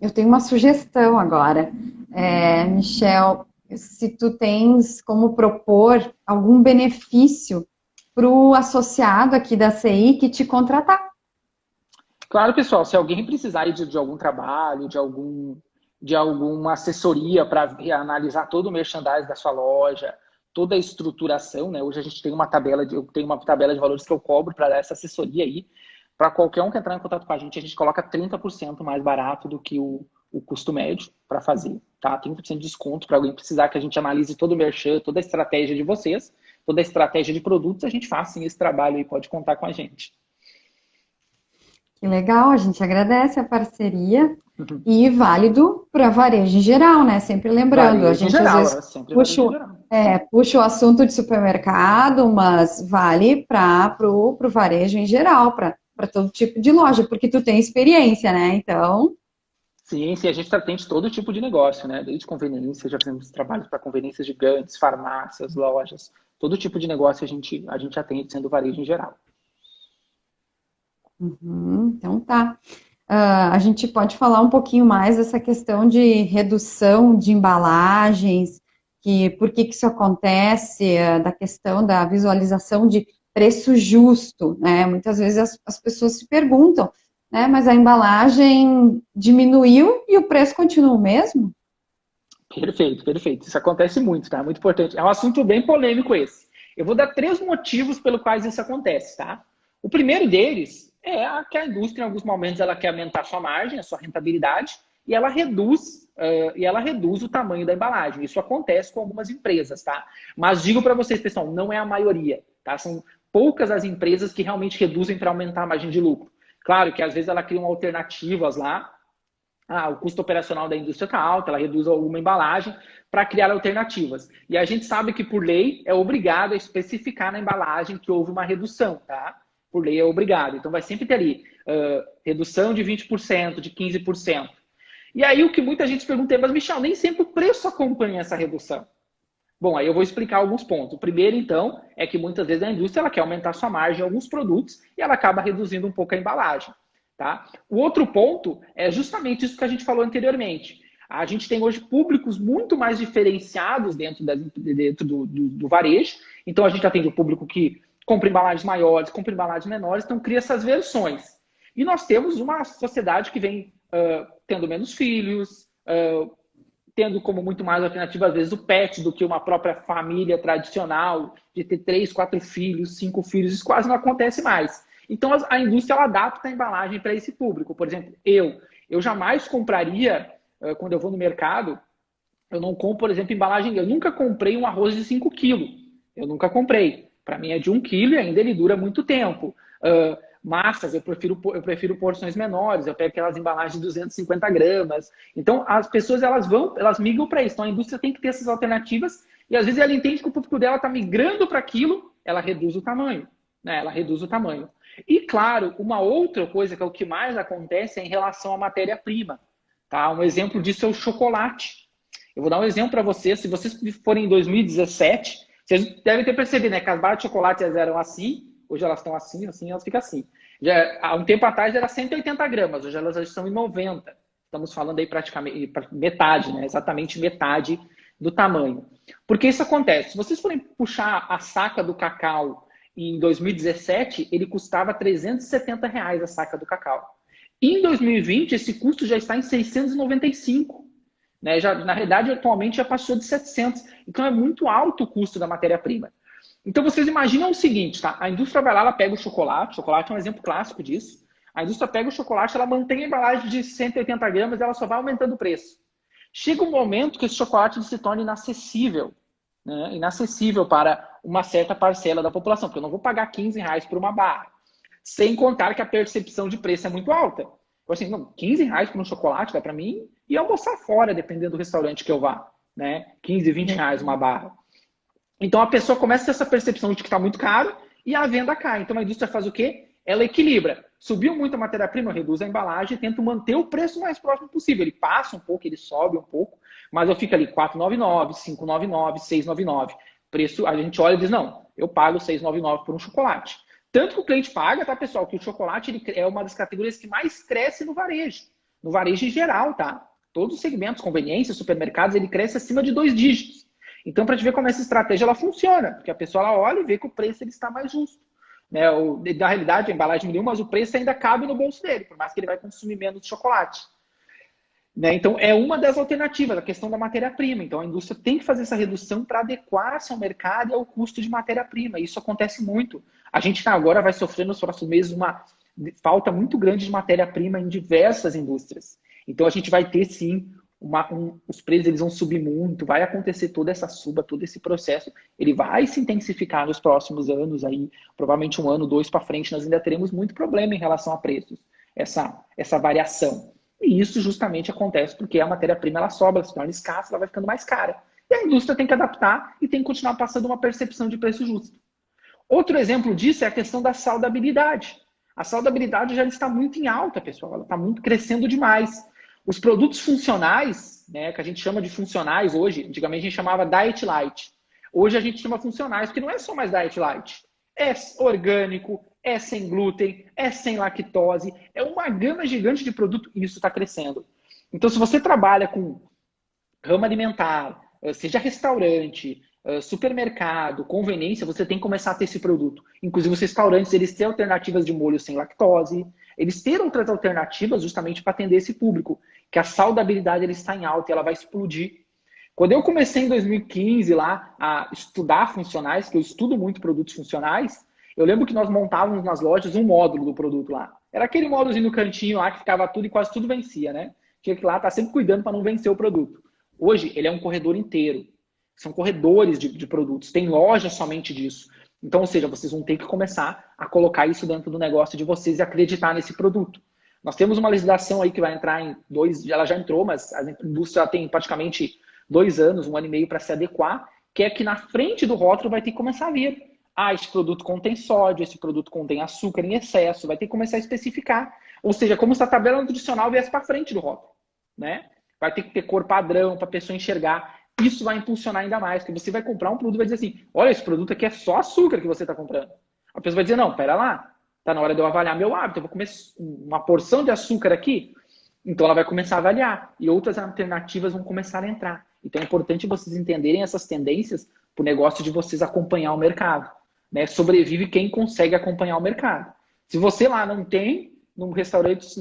Speaker 1: eu tenho uma sugestão agora. Michel, se tu tens como propor algum benefício para o associado aqui da CI que te contratar.
Speaker 2: Claro, pessoal, se alguém precisar de algum trabalho, de alguma assessoria para analisar todo o merchandising da sua loja, toda a estruturação, né? Hoje a gente tem eu tenho uma tabela de valores que eu cobro para dar essa assessoria aí. Para qualquer um que entrar em contato com a gente coloca 30% mais barato do que o custo médio para fazer, tá? 30% de desconto para alguém precisar que a gente analise todo o merchan, toda a estratégia de vocês, toda a estratégia de produtos, a gente faz sim esse trabalho aí, pode contar com a gente.
Speaker 1: Que legal, a gente agradece a parceria e válido para varejo em geral, né? Sempre lembrando,
Speaker 2: Varejo
Speaker 1: a gente
Speaker 2: geral,
Speaker 1: às vezes
Speaker 2: sempre varejo geral.
Speaker 1: puxa o assunto de supermercado, mas vale para o varejo em geral, para todo tipo de loja, porque tu tem experiência, né? Então.
Speaker 2: Sim, a gente atende todo tipo de negócio, né? Desde conveniência, já fizemos trabalhos para conveniências gigantes, farmácias, lojas, todo tipo de negócio a gente atende, sendo varejo em geral.
Speaker 1: Então tá. A gente pode falar um pouquinho mais dessa questão de redução de embalagens, por que isso acontece, da questão da visualização de preço justo, né? Muitas vezes as pessoas se perguntam, né? Mas a embalagem diminuiu e o preço continua o mesmo?
Speaker 2: Perfeito, perfeito. Isso acontece muito, tá? Muito importante. É um assunto bem polêmico esse. Eu vou dar 3 motivos pelos quais isso acontece, tá? O primeiro deles é que a indústria, em alguns momentos, ela quer aumentar a sua margem, a sua rentabilidade, e ela reduz o tamanho da embalagem. Isso acontece com algumas empresas, tá? Mas digo para vocês, pessoal, não é a maioria, tá? São poucas as empresas que realmente reduzem para aumentar a margem de lucro. Claro que às vezes ela cria alternativas lá. O custo operacional da indústria está alto, ela reduz alguma embalagem para criar alternativas. E a gente sabe que, por lei, é obrigado a especificar na embalagem que houve uma redução, tá? Por lei é obrigado. Então vai sempre ter ali redução de 20%, de 15%. E aí o que muita gente pergunta é, mas Michel, nem sempre o preço acompanha essa redução. Bom, aí eu vou explicar alguns pontos. O primeiro, então, é que muitas vezes a indústria ela quer aumentar sua margem em alguns produtos e ela acaba reduzindo um pouco a embalagem. Tá? O outro ponto é justamente isso que a gente falou anteriormente. A gente tem hoje públicos muito mais diferenciados dentro do varejo. Então, a gente atende o público que compra embalagens maiores, compra embalagens menores, então cria essas versões. E nós temos uma sociedade que vem tendo menos filhos, tendo como muito mais alternativa, às vezes, o pet do que uma própria família tradicional, de ter 3, 4 filhos, 5 filhos, isso quase não acontece mais. Então, a indústria ela adapta a embalagem para esse público. Por exemplo, eu jamais compraria, quando eu vou no mercado, eu não compro, por exemplo, embalagem. Eu nunca comprei um arroz de 5 quilos. Eu nunca comprei. Para mim é de 1 quilo e ainda ele dura muito tempo. Massas, eu prefiro porções menores. Eu pego aquelas embalagens de 250 gramas. Então, as pessoas elas migram para isso. Então, a indústria tem que ter essas alternativas. E às vezes ela entende que o público dela está migrando para aquilo, ela reduz o tamanho. Né? Ela reduz o tamanho. E, claro, uma outra coisa que é o que mais acontece é em relação à matéria-prima. Tá? Um exemplo disso é o chocolate. Eu vou dar um exemplo para vocês. Se vocês forem em 2017, vocês devem ter percebido, né? Que as barras de chocolate elas eram assim, hoje elas estão assim, assim, elas ficam assim. Já, há um tempo atrás era 180 gramas, hoje elas já estão em 90. Estamos falando aí praticamente metade, né? Exatamente metade do tamanho. Porque isso acontece. Se vocês forem puxar a saca do cacau em 2017, ele custava R$ 370 a saca do cacau. Em 2020, esse custo já está em 695. Né? Já, na realidade, atualmente já passou de 700. Então, é muito alto o custo da matéria-prima. Então, vocês imaginam o seguinte, tá? A indústria vai lá, ela pega o chocolate é um exemplo clássico disso. A indústria pega o chocolate, ela mantém a embalagem de 180 gramas, ela só vai aumentando o preço. Chega um momento que esse chocolate se torna inacessível, né? Inacessível para uma certa parcela da população, porque eu não vou pagar R$ 15 por uma barra. Sem contar que a percepção de preço é muito alta. Então, assim, não, R$ 15 por um chocolate dá para mim e almoçar fora, dependendo do restaurante que eu vá. Né? 15, R$ 20 uma barra. Então a pessoa começa a ter essa percepção de que está muito caro e a venda cai. Então a indústria faz o quê? Ela equilibra. Subiu muito a matéria-prima, reduz a embalagem e tenta manter o preço mais próximo possível. Ele passa um pouco, ele sobe um pouco, mas eu fico ali 4,99, 5,99, 6,99. Preço, a gente olha e diz, não, eu pago 6,99 por um chocolate. Tanto que o cliente paga, tá, pessoal, que o chocolate ele é uma das categorias que mais cresce no varejo. No varejo em geral, tá? Todos os segmentos, conveniência, supermercados, ele cresce acima de 2 dígitos. Então, para te ver como essa estratégia ela funciona, porque a pessoa ela olha e vê que o preço ele está mais justo. Né? Na realidade, a embalagem diminuiu, mas o preço ainda cabe no bolso dele, por mais que ele vai consumir menos chocolate. Né? Então, é uma das alternativas, a questão da matéria-prima. Então, a indústria tem que fazer essa redução para adequar-se ao mercado e ao custo de matéria-prima. Isso acontece muito. A gente agora vai sofrer nos próximos meses uma falta muito grande de matéria-prima em diversas indústrias. Então, a gente vai ter, sim, os preços eles vão subir muito, vai acontecer toda essa suba, todo esse processo, ele vai se intensificar nos próximos anos, aí, provavelmente 1 ano, 2 para frente, nós ainda teremos muito problema em relação a preços, essa variação. E isso justamente acontece porque a matéria-prima ela sobra, ela se torna escassa, ela vai ficando mais cara. E a indústria tem que adaptar e tem que continuar passando uma percepção de preço justo. Outro exemplo disso é a questão da saudabilidade. A saudabilidade já está muito em alta, pessoal, ela está muito crescendo demais. Os produtos funcionais, né, que a gente chama de funcionais hoje, antigamente a gente chamava Diet Light. Hoje a gente chama funcionais, porque não é só mais Diet Light. É orgânico, é sem glúten, é sem lactose, é uma gama gigante de produto e isso está crescendo. Então, se você trabalha com ramo alimentar, seja restaurante, supermercado, conveniência, você tem que começar a ter esse produto. Inclusive, os restaurantes, eles têm alternativas de molho sem lactose, eles têm outras alternativas justamente para atender esse público, que a saudabilidade ele está em alta e ela vai explodir. Quando eu comecei em 2015 lá a estudar funcionais, que eu estudo muito produtos funcionais, eu lembro que nós montávamos nas lojas um módulo do produto lá. Era aquele módulozinho no cantinho lá que ficava tudo e quase tudo vencia, né? Tinha que lá estar sempre cuidando para não vencer o produto. Hoje, ele é um corredor inteiro. São corredores de produtos. Tem loja somente disso. Então, ou seja, vocês vão ter que começar a colocar isso dentro do negócio de vocês e acreditar nesse produto. Nós temos uma legislação aí que vai entrar em 2, ela já entrou, mas a indústria tem praticamente 2 anos, 1 ano e meio para se adequar, que é que na frente do rótulo vai ter que começar a vir. Ah, esse produto contém sódio, esse produto contém açúcar em excesso, vai ter que começar a especificar. Ou seja, como se a tabela nutricional viesse para frente do rótulo, né? Vai ter que ter cor padrão para a pessoa enxergar. isso vai impulsionar ainda mais, porque você vai comprar um produto e vai dizer assim, olha, esse produto aqui é só açúcar que você está comprando. A pessoa vai dizer, não, pera lá, tá na hora de eu avaliar meu hábito, eu vou comer uma porção de açúcar aqui, então ela vai começar a avaliar, e outras alternativas vão começar a entrar. Então é importante vocês entenderem essas tendências para o negócio de vocês acompanhar o mercado. Né? Sobrevive quem consegue acompanhar o mercado. Se você lá não tem no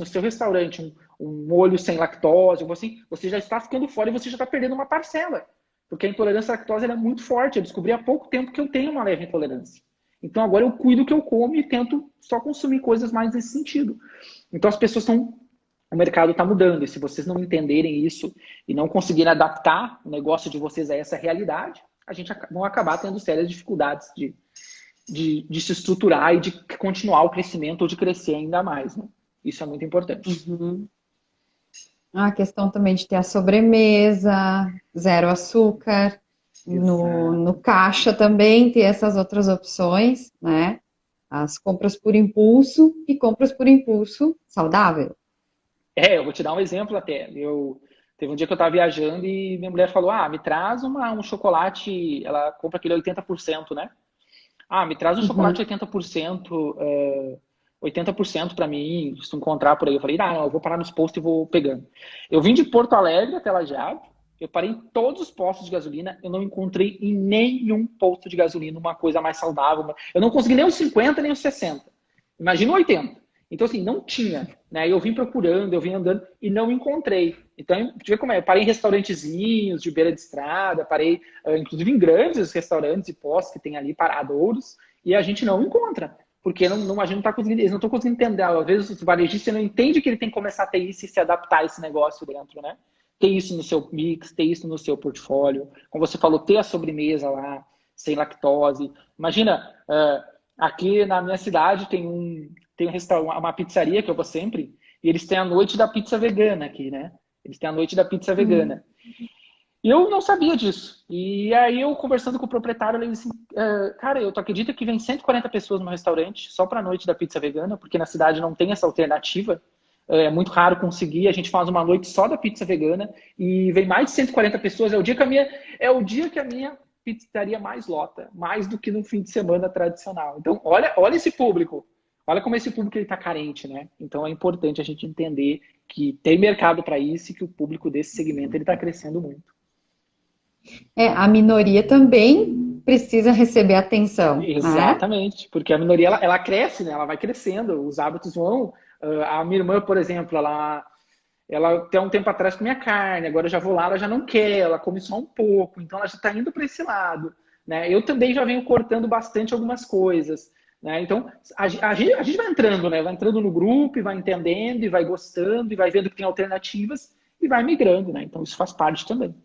Speaker 2: seu restaurante um molho sem lactose, você já está ficando fora e você já está perdendo uma parcela. Porque a intolerância à lactose é muito forte. Eu descobri há pouco tempo que eu tenho uma leve intolerância. Então agora eu cuido do que eu como e tento só consumir coisas mais nesse sentido. Então as pessoas estão... O mercado está mudando. E se vocês não entenderem isso e não conseguirem adaptar o negócio de vocês a essa realidade, a gente vai acabar tendo sérias dificuldades de se estruturar e de continuar o crescimento ou de crescer ainda mais. Né? Isso é muito importante.
Speaker 1: Uhum. A questão também de ter a sobremesa, zero açúcar, no caixa também ter essas outras opções, né? As compras por impulso e compras por impulso saudável.
Speaker 2: Eu vou te dar um exemplo até. Teve um dia que eu estava viajando e minha mulher falou, me traz um chocolate, ela compra aquele 80%, né? Me traz um chocolate
Speaker 1: Uhum.
Speaker 2: 80%, 80% para mim, se tu encontrar por aí. Eu falei, não, eu vou parar nos postos e vou pegando. Eu vim de Porto Alegre até Lajeado, eu parei em todos os postos de gasolina, eu não encontrei em nenhum posto de gasolina uma coisa mais saudável. Eu não consegui nem os 50, nem os 60. Imagina o 80. Então, assim, não tinha. Né? Eu vim procurando, eu vim andando e não encontrei. Então, deixa eu ver como é. Eu parei em restaurantezinhos de beira de estrada, parei, inclusive, em grandes restaurantes e postos que tem ali, paradouros, e a gente não encontra. Porque a gente não tá conseguindo, eles não estão conseguindo entender. Às vezes o varejista não entende que ele tem que começar a ter isso e se adaptar a esse negócio dentro, né? Ter isso no seu mix, ter isso no seu portfólio. Como você falou, ter a sobremesa lá, sem lactose. Imagina, aqui na minha cidade tem uma pizzaria que eu vou sempre, e eles têm a noite da pizza vegana aqui, né? Eles têm a noite da pizza vegana. E eu não sabia disso. E aí eu, conversando com o proprietário, ele disse assim, cara, tu acredita que vem 140 pessoas no restaurante só para a noite da pizza vegana? Porque na cidade não tem essa alternativa. É muito raro conseguir. A gente faz uma noite só da pizza vegana e vem mais de 140 pessoas. É o dia que a minha pizzaria mais lota, mais do que no fim de semana tradicional. Então, olha esse público. Olha como esse público está carente, né? Então é importante a gente entender que tem mercado para isso e que o público desse segmento está crescendo muito.
Speaker 1: A minoria também precisa receber atenção, né?
Speaker 2: Exatamente, porque a minoria ela cresce, né? Ela vai crescendo, os hábitos vão. A minha irmã, por exemplo, ela até um tempo atrás comia carne, agora eu já vou lá, ela já não quer, ela come só um pouco, então ela já está indo para esse lado. Né? Eu também já venho cortando bastante algumas coisas. Né? Então a gente vai entrando, né? Vai entrando no grupo e vai entendendo, e vai gostando, e vai vendo que tem alternativas e vai migrando. Né? Então isso faz parte também.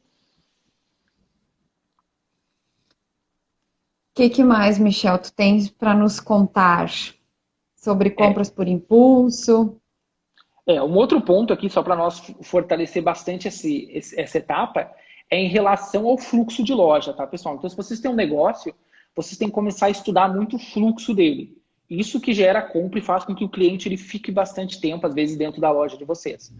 Speaker 1: O que mais, Michel, tu tens para nos contar sobre
Speaker 2: É,
Speaker 1: compras por impulso?
Speaker 2: Um outro ponto aqui, só para nós fortalecer bastante essa etapa, é em relação ao fluxo de loja, tá, pessoal? Então, se vocês têm um negócio, vocês têm que começar a estudar muito o fluxo dele. Isso que gera compra e faz com que o cliente ele fique bastante tempo, às vezes, dentro da loja de vocês.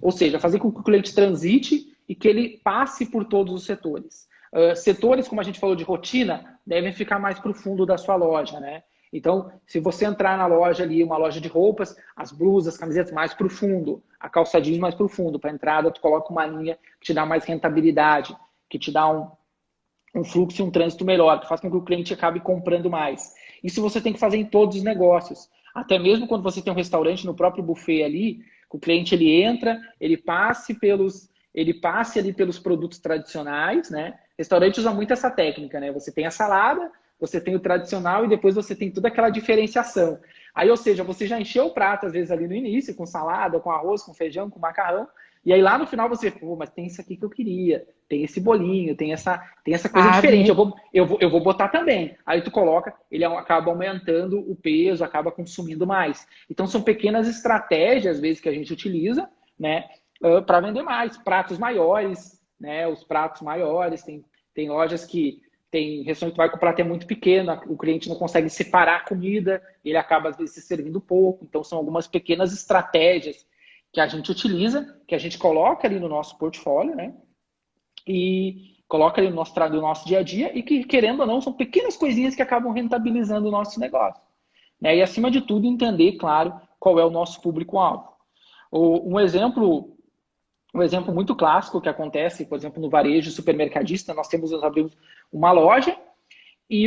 Speaker 2: Ou seja, fazer com que o cliente transite e que ele passe por todos os setores. Setores, como a gente falou, de rotina, devem ficar mais para o fundo da sua loja, né? Então, se você entrar na loja ali, uma loja de roupas, as blusas, as camisetas mais para o fundo, a calça jeans mais para o fundo. Para a entrada, tu coloca uma linha que te dá mais rentabilidade, que te dá um fluxo e um trânsito melhor, que faz com que o cliente acabe comprando mais. Isso você tem que fazer em todos os negócios. Até mesmo quando você tem um restaurante no próprio buffet ali, o cliente ele entra, ele passe ali pelos produtos tradicionais, né? Restaurante usa muito essa técnica, né? Você tem a salada, você tem o tradicional e depois você tem toda aquela diferenciação. Aí, ou seja, você já encheu o prato, às vezes, ali no início, com salada, com arroz, com feijão, com macarrão, e aí lá no final você, mas tem isso aqui que eu queria, tem esse bolinho, tem essa coisa diferente,
Speaker 1: Carne.
Speaker 2: eu vou botar também. Aí tu coloca, ele acaba aumentando o peso, acaba consumindo mais. Então são pequenas estratégias, às vezes, que a gente utiliza, né, para vender mais, pratos maiores, né, os pratos maiores, tem lojas que tem restaurante que vai comprar até muito pequeno, o cliente não consegue separar a comida, ele acaba às vezes se servindo pouco. Então são algumas pequenas estratégias que a gente utiliza, que a gente coloca ali no nosso portfólio, né? E coloca ali no nosso dia a dia e que, querendo ou não, são pequenas coisinhas que acabam rentabilizando o nosso negócio. Né? E, acima de tudo, entender, claro, qual é o nosso público-alvo. Um exemplo muito clássico que acontece, por exemplo, no varejo supermercadista, nós abrimos uma loja e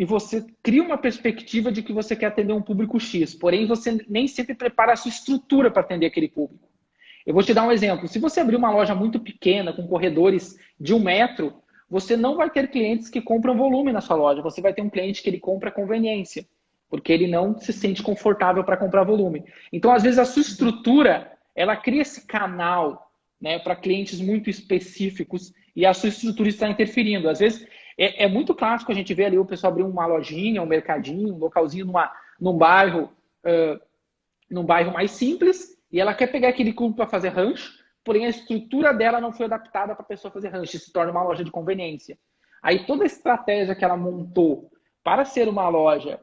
Speaker 2: você cria uma perspectiva de que você quer atender um público X, porém você nem sempre prepara a sua estrutura para atender aquele público. Eu vou te dar um exemplo. Se você abrir uma loja muito pequena, com corredores de 1 metro, você não vai ter clientes que compram volume na sua loja. Você vai ter um cliente que ele compra conveniência, porque ele não se sente confortável para comprar volume. Então, às vezes, a sua estrutura, ela cria esse canal, né, para clientes muito específicos e a sua estrutura está interferindo. Às vezes, é muito clássico a gente ver ali o pessoal abrir uma lojinha, um mercadinho, um localzinho num bairro, num bairro mais simples, e ela quer pegar aquele clube para fazer rancho, porém a estrutura dela não foi adaptada para a pessoa fazer rancho, e se torna uma loja de conveniência. Aí toda a estratégia que ela montou para ser uma loja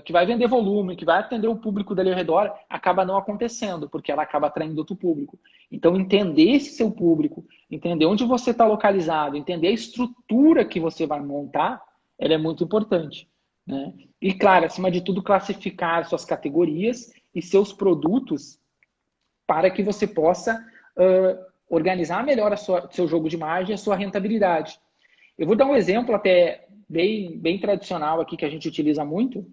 Speaker 2: que vai vender volume, que vai atender o público dali ao redor, acaba não acontecendo, porque ela acaba atraindo outro público. Então, entender esse seu público, entender onde você está localizado, entender a estrutura que você vai montar, ela é muito importante. Né? E, claro, acima de tudo, classificar suas categorias e seus produtos para que você possa organizar melhor seu jogo de margem e a sua rentabilidade. Eu vou dar um exemplo até bem tradicional aqui que a gente utiliza muito.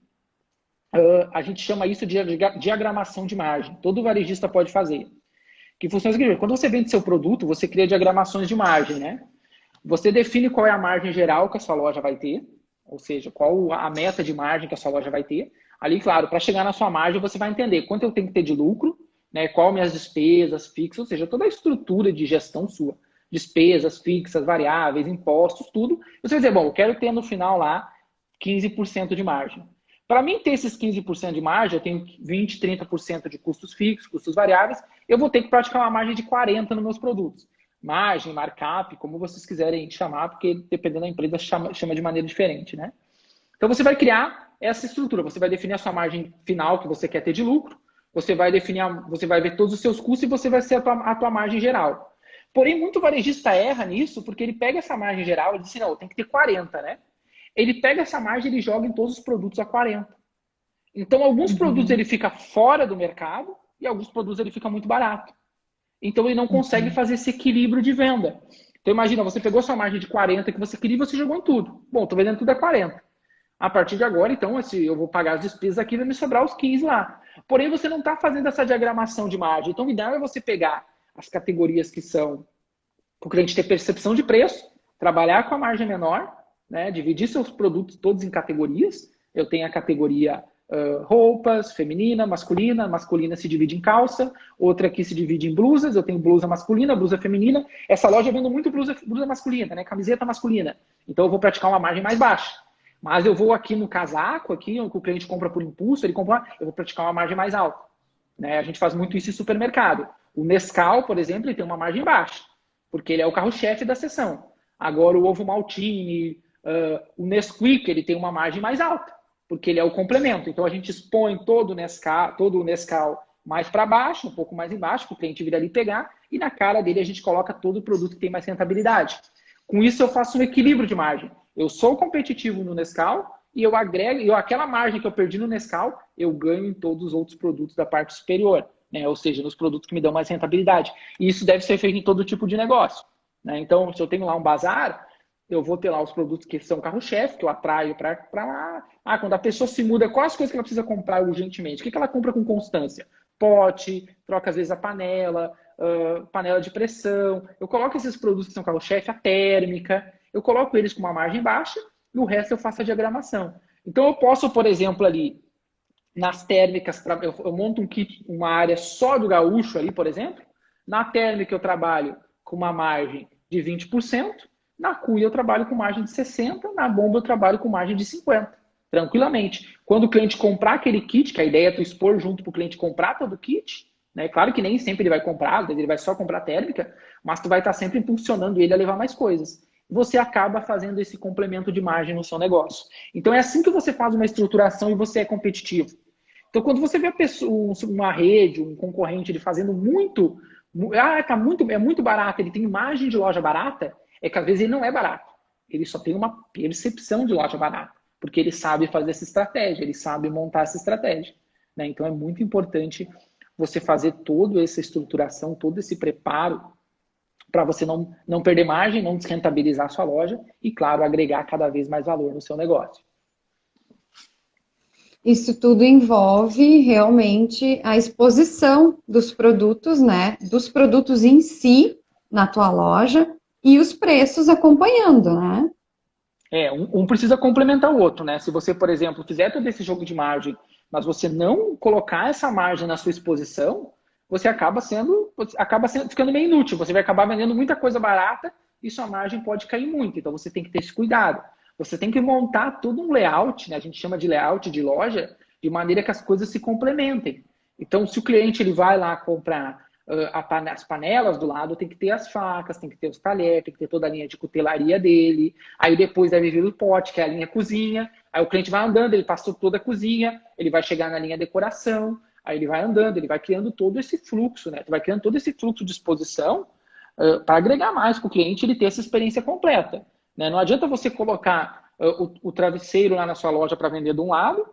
Speaker 2: A gente chama isso de diagramação de margem. Todo varejista pode fazer. Que funciona seguinte: quando você vende seu produto, você cria diagramações de margem, né? Você define qual é a margem geral que a sua loja vai ter, ou seja, qual a meta de margem que a sua loja vai ter. Ali, claro, para chegar na sua margem, você vai entender quanto eu tenho que ter de lucro, né? Qual minhas despesas fixas, ou seja, toda a estrutura de gestão sua. Despesas fixas, variáveis, impostos, tudo. Você vai dizer, bom, eu quero ter no final lá 15% de margem. Para mim ter esses 15% de margem, eu tenho 20, 30% de custos fixos, custos variáveis, eu vou ter que praticar uma margem de 40% nos meus produtos. Margem, markup, como vocês quiserem chamar, porque dependendo da empresa chama de maneira diferente, né? Então você vai criar essa estrutura, você vai definir a sua margem final que você quer ter de lucro, você vai definir, você vai ver todos os seus custos e você vai ser a tua margem geral. Porém, muito varejista erra nisso, porque ele pega essa margem geral e diz assim, não, tem que ter 40, né? Ele pega essa margem e ele joga em todos os produtos a 40. Então, alguns produtos ele fica fora do mercado e alguns produtos ele fica muito barato. Então, ele não consegue fazer esse equilíbrio de venda. Então, imagina, você pegou sua margem de 40 que você queria e você jogou em tudo. Bom, estou vendendo tudo a 40. A partir de agora, então, eu vou pagar as despesas aqui e vai me sobrar os 15 lá. Porém, você não está fazendo essa diagramação de margem. Então, o ideal é você pegar as categorias que são para o cliente ter percepção de preço, trabalhar com a margem menor, né? Dividir seus produtos todos em categorias. Eu tenho a categoria roupas, feminina, masculina. Masculina se divide em calça. Outra aqui se divide em blusas. Eu tenho blusa masculina, blusa feminina. Essa loja eu vendo muito blusa masculina, né? Camiseta masculina. Então eu vou praticar uma margem mais baixa. Mas eu vou aqui no casaco, aqui, o que o cliente compra por impulso, eu vou praticar uma margem mais alta. Né? A gente faz muito isso em supermercado. O Nescau, por exemplo, ele tem uma margem baixa, porque ele é o carro-chefe da seção. Agora o Ovo Maltine, o Nesquik, ele tem uma margem mais alta, porque ele é o complemento. Então a gente expõe todo o Nescau mais para baixo, um pouco mais embaixo, para o cliente vir ali pegar, e na cara dele a gente coloca todo o produto que tem mais rentabilidade. Com isso eu faço um equilíbrio de margem. Eu sou competitivo no Nescau e eu agrego, e aquela margem que eu perdi no Nescau, eu ganho em todos os outros produtos da parte superior, né? Ou seja, nos produtos que me dão mais rentabilidade. E isso deve ser feito em todo tipo de negócio. Né? Então, se eu tenho lá um bazar, eu vou ter lá os produtos que são carro-chefe, que eu atraio para lá. Quando a pessoa se muda, quais as coisas que ela precisa comprar urgentemente? O que ela compra com constância? Pote, troca às vezes a panela, panela de pressão. Eu coloco esses produtos que são carro-chefe, a térmica, eu coloco eles com uma margem baixa e o resto eu faço a diagramação. Então eu posso, por exemplo, ali nas térmicas, eu monto um kit, uma área só do gaúcho ali, por exemplo. Na térmica eu trabalho com uma margem de 20%, na cuia eu trabalho com margem de 60%, na bomba eu trabalho com margem de 50%, tranquilamente. Quando o cliente comprar aquele kit, que a ideia é tu expor junto para o cliente comprar todo o kit, né? Claro que nem sempre ele vai comprar, às vezes ele vai só comprar a térmica, mas tu vai estar sempre impulsionando ele a levar mais coisas. Você acaba fazendo esse complemento de margem no seu negócio. Então é assim que você faz uma estruturação e você é competitivo. Então quando você vê a pessoa, uma rede, um concorrente ele fazendo muito, é muito barato, ele tem margem de loja barata, É que às vezes ele não é barato. Ele só tem uma percepção de loja barata, porque ele sabe fazer essa estratégia, ele sabe montar essa estratégia, né? Então é muito importante você fazer toda essa estruturação, todo esse preparo para você não perder margem, não desrentabilizar a sua loja e, claro, agregar cada vez mais valor no seu negócio.
Speaker 1: Isso tudo envolve realmente a exposição dos produtos, né? Dos produtos em si na tua loja e os preços acompanhando, né?
Speaker 2: Um precisa complementar o outro, né? Se você, por exemplo, fizer todo esse jogo de margem, mas você não colocar essa margem na sua exposição, você acaba ficando meio inútil. Você vai acabar vendendo muita coisa barata e sua margem pode cair muito. Então você tem que ter esse cuidado. Você tem que montar todo um layout, né? A gente chama de layout de loja, de maneira que as coisas se complementem. Então, se o cliente ele vai lá comprar as panelas do lado, tem que ter as facas, tem que ter os talheres, tem que ter toda a linha de cutelaria dele. Aí depois deve vir o pote, que é a linha cozinha. Aí o cliente vai andando, ele passou toda a cozinha, ele vai chegar na linha decoração, aí ele vai andando, ele vai criando todo esse fluxo, né? Tu vai criando todo esse fluxo de exposição para agregar mais para o cliente ele ter essa experiência completa. Né? Não adianta você colocar o travesseiro lá na sua loja para vender de um lado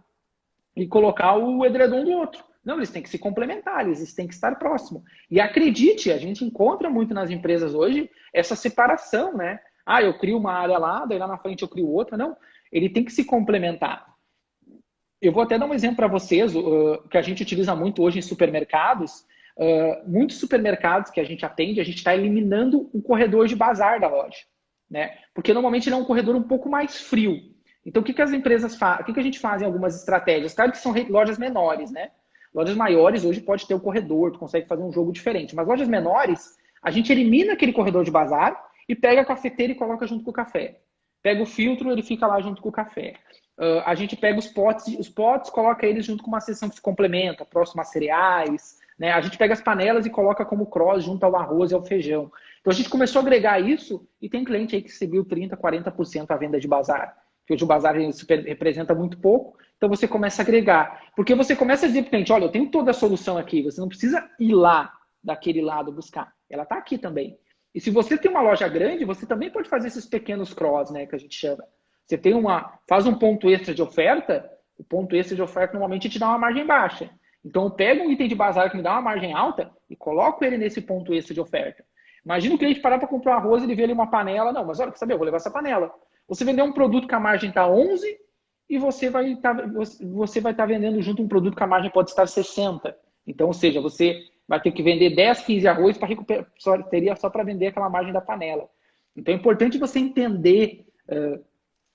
Speaker 2: e colocar o edredom do outro. Não, eles têm que se complementar, eles têm que estar próximos. E acredite, a gente encontra muito nas empresas hoje essa separação, né? Ah, eu crio uma área lá, daí lá na frente eu crio outra. Não, ele tem que se complementar. Eu vou até dar um exemplo para vocês, que a gente utiliza muito hoje em supermercados. Muitos supermercados que a gente atende, a gente está eliminando o corredor de bazar da loja, né? Porque normalmente ele é um corredor um pouco mais frio. Então, o que as empresas fazem? O que a gente faz em algumas estratégias? Claro que são lojas menores, né? Lojas maiores hoje pode ter o corredor, tu consegue fazer um jogo diferente. Mas lojas menores, a gente elimina aquele corredor de bazar e pega a cafeteira e coloca junto com o café. Pega o filtro, ele fica lá junto com o café. A gente pega os potes, coloca eles junto com uma seção que se complementa, próximo a cereais, né? A gente pega as panelas e coloca como cross junto ao arroz e ao feijão. Então a gente começou a agregar isso e tem cliente aí que seguiu 30%, 40% a venda de bazar. Que hoje o bazar representa muito pouco, então você começa a agregar. Porque você começa a dizer para o cliente, olha, eu tenho toda a solução aqui, você não precisa ir lá daquele lado buscar. Ela está aqui também. E se você tem uma loja grande, você também pode fazer esses pequenos cross, né, que a gente chama. Você faz um ponto extra de oferta, o ponto extra de oferta normalmente te dá uma margem baixa. Então eu pego um item de bazar que me dá uma margem alta e coloco ele nesse ponto extra de oferta. Imagina o cliente parar para comprar um arroz e ele vê ali uma panela. Não, mas olha, quer saber, eu vou levar essa panela. Você vender um produto que a margem está 11 e você vai estar vendendo junto um produto que a margem pode estar 60. Então, ou seja, você vai ter que vender 10, 15 arroz para recuperar, teria só para vender aquela margem da panela. Então, é importante você entender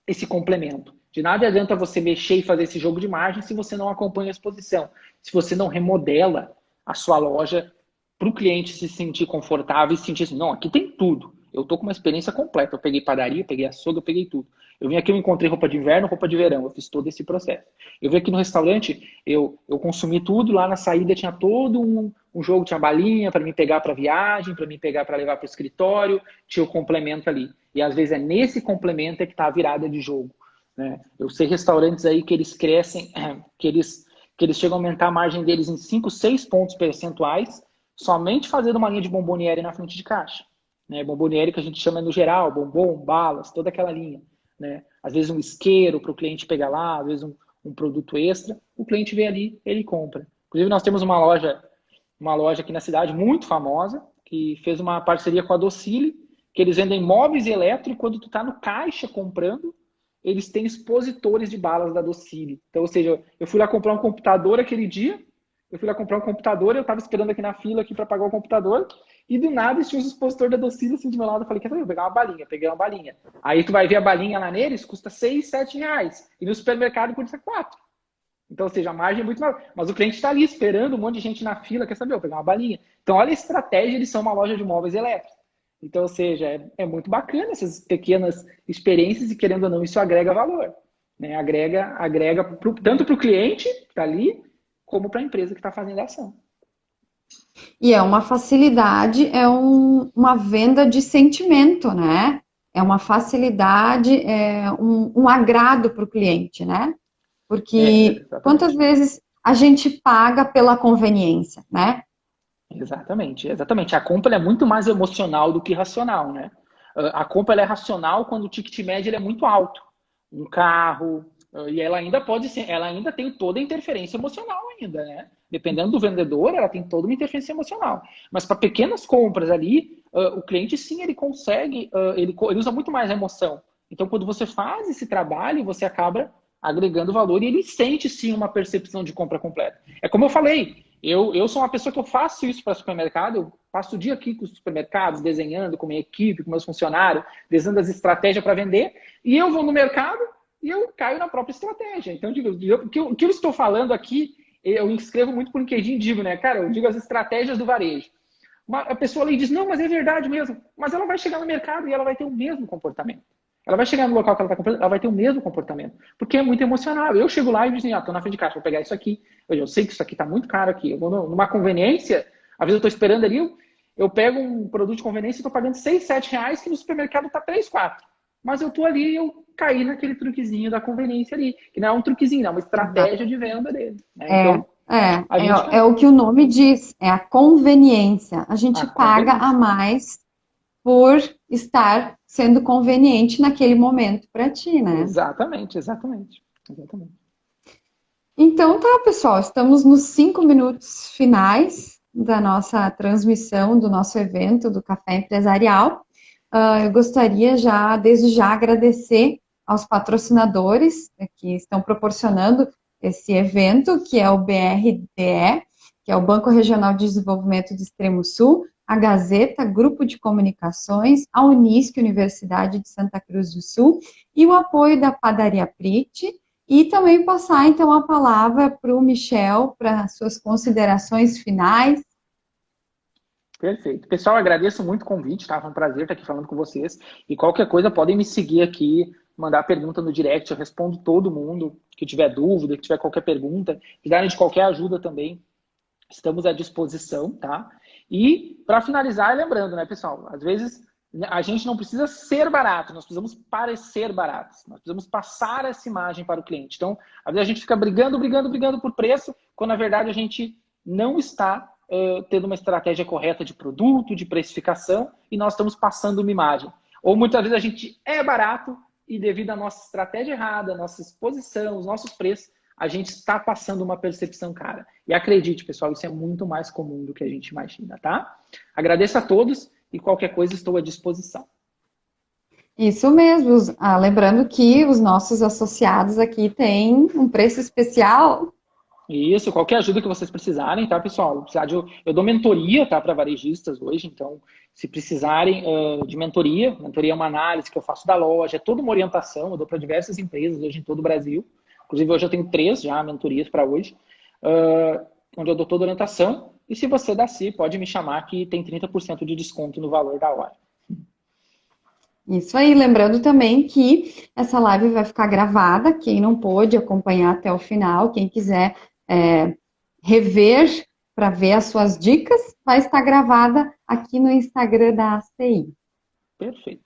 Speaker 2: esse complemento. De nada adianta você mexer e fazer esse jogo de margem se você não acompanha a exposição, se você não remodela a sua loja para o cliente se sentir confortável e se sentir assim, não, aqui tem tudo. Eu estou com uma experiência completa. Eu peguei padaria, eu peguei açougue, eu peguei tudo. Eu vim aqui, eu encontrei roupa de inverno, roupa de verão. Eu fiz todo esse processo. Eu vim aqui no restaurante, eu consumi tudo. Lá na saída tinha todo um jogo, tinha balinha para me pegar para viagem, para me pegar para levar para o escritório. Tinha o complemento ali. E às vezes é nesse complemento é que está a virada de jogo. Né? Eu sei restaurantes aí que eles crescem, que eles chegam a aumentar a margem deles em 5, 6 pontos percentuais, somente fazendo uma linha de bomboniere na frente de caixa. Né? Bomboniere que a gente chama no geral, bombom, balas, toda aquela linha. Né? Às vezes um isqueiro para o cliente pegar lá, às vezes um produto extra, o cliente vê ali, ele compra. Inclusive nós temos uma loja aqui na cidade muito famosa, que fez uma parceria com a Docile, que eles vendem móveis elétricos, e quando tu está no caixa comprando, eles têm expositores de balas da Docile. Então, ou seja, eu fui lá comprar um computador aquele dia, eu estava esperando aqui na fila aqui para pagar o computador, e do nada tinha os expositores da Docile assim do meu lado. Eu falei, quer saber, eu vou pegar uma balinha. Peguei uma balinha. Aí tu vai ver a balinha lá neles, custa 6, 7 reais. E no supermercado custa 4. Então, ou seja, a margem é muito maior. Mas o cliente está ali esperando um monte de gente na fila, quer saber, eu vou pegar uma balinha. Então, olha a estratégia, eles são uma loja de móveis elétricos. Então, ou seja, é muito bacana essas pequenas experiências e, querendo ou não, isso agrega valor. Né? Agrega tanto para o cliente que está ali, como para a empresa que está fazendo a ação.
Speaker 1: E é uma facilidade, uma venda de sentimento, né? É uma facilidade, um agrado para o cliente, né? Porque quantas vezes a gente paga pela conveniência, né?
Speaker 2: Exatamente. A compra é muito mais emocional do que racional, né? A compra ela é racional quando o ticket médio ele é muito alto. Um carro, e ela ainda pode ser, ela ainda tem toda a interferência emocional ainda, né? Dependendo do vendedor, ela tem toda uma interferência emocional. Mas para pequenas compras ali, o cliente sim, ele consegue, ele usa muito mais a emoção. Então, quando você faz esse trabalho, você acaba agregando valor e ele sente sim uma percepção de compra completa. É como eu falei, eu sou uma pessoa que eu faço isso para supermercado, eu passo o dia aqui com os supermercados, desenhando com minha equipe, com meus funcionários, desenhando as estratégias para vender, e eu vou no mercado e eu caio na própria estratégia. Então, o que eu estou falando aqui, eu escrevo muito por LinkedIn e digo, né, cara, eu digo as estratégias do varejo. A pessoa ali diz, não, mas é verdade mesmo. Mas ela vai chegar no mercado e ela vai ter o mesmo comportamento. Ela vai chegar no local que ela está comprando, ela vai ter o mesmo comportamento. Porque é muito emocional. Eu chego lá e digo assim, estou na frente de caixa, vou pegar isso aqui. Eu sei que isso aqui está muito caro aqui. Eu vou numa conveniência, às vezes eu estou esperando ali, eu pego um produto de conveniência e estou pagando 6, 7 reais, que no supermercado está 3, 4. Mas eu estou ali e eu caí naquele truquezinho da conveniência ali. Que não é um truquezinho, é uma estratégia de venda dele. Né? Então, a gente
Speaker 1: é o que o nome diz, é a conveniência. A gente
Speaker 2: a
Speaker 1: paga a
Speaker 2: conveniência.
Speaker 1: mais por estar sendo conveniente naquele momento para ti, né?
Speaker 2: Exatamente, exatamente. Exatamente.
Speaker 1: Então tá, pessoal, estamos nos 5 minutos finais da nossa transmissão, do nosso evento do Café Empresarial. Eu gostaria já, desde já, agradecer aos patrocinadores que estão proporcionando esse evento, que é o BRDE, que é o Banco Regional de Desenvolvimento do Extremo Sul, a Gazeta, Grupo de Comunicações, a Unisc, Universidade de Santa Cruz do Sul, e o apoio da Padaria Prit, e também passar, então, a palavra para o Michel, para suas considerações finais.
Speaker 2: Perfeito. Pessoal, agradeço muito o convite, tá? Foi um prazer estar aqui falando com vocês. E qualquer coisa, podem me seguir aqui, mandar pergunta no direct, eu respondo todo mundo que tiver dúvida, que tiver qualquer pergunta, precisarem de qualquer ajuda também, estamos à disposição, tá? E, para finalizar, lembrando, né, pessoal, às vezes a gente não precisa ser barato, nós precisamos parecer baratos, nós precisamos passar essa imagem para o cliente. Então, às vezes a gente fica brigando por preço, quando na verdade a gente não está tendo uma estratégia correta de produto, de precificação, e nós estamos passando uma imagem. Ou muitas vezes a gente é barato e devido à nossa estratégia errada, à nossa exposição, os nossos preços, a gente está passando uma percepção cara. E acredite, pessoal, isso é muito mais comum do que a gente imagina, tá? Agradeço a todos e qualquer coisa estou à disposição.
Speaker 1: Isso mesmo. Lembrando que os nossos associados aqui têm um preço especial.
Speaker 2: Isso, qualquer ajuda que vocês precisarem, tá, pessoal? Eu dou mentoria, tá, para varejistas hoje, então, se precisarem de mentoria é uma análise que eu faço da loja, é toda uma orientação, eu dou para diversas empresas hoje em todo o Brasil. Inclusive, hoje eu tenho 3 já mentorias para hoje, onde eu dou toda a orientação. E se você da CI, pode me chamar que tem 30% de desconto no valor da hora.
Speaker 1: Isso aí, lembrando também que essa live vai ficar gravada, quem não pôde acompanhar até o final, quem quiser rever para ver as suas dicas, vai estar gravada aqui no Instagram da ACI.
Speaker 2: Perfeito.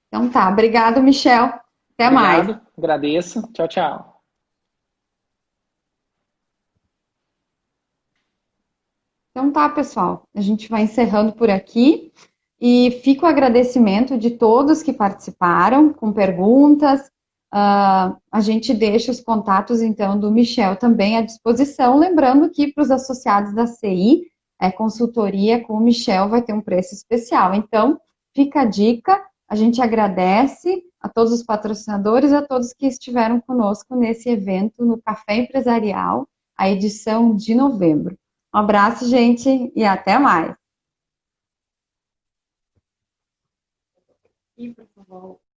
Speaker 1: Então tá, obrigado, Michel. Até mais.
Speaker 2: Obrigado, agradeço. Tchau, tchau.
Speaker 1: Então tá, pessoal, a gente vai encerrando por aqui e fica o agradecimento de todos que participaram com perguntas. A gente deixa os contatos, então, do Michel também à disposição, lembrando que para os associados da CI, consultoria com o Michel vai ter um preço especial. Então, fica a dica, a gente agradece a todos os patrocinadores, a todos que estiveram conosco nesse evento no Café Empresarial, a edição de novembro. Um abraço, gente, e até mais. E, por favor.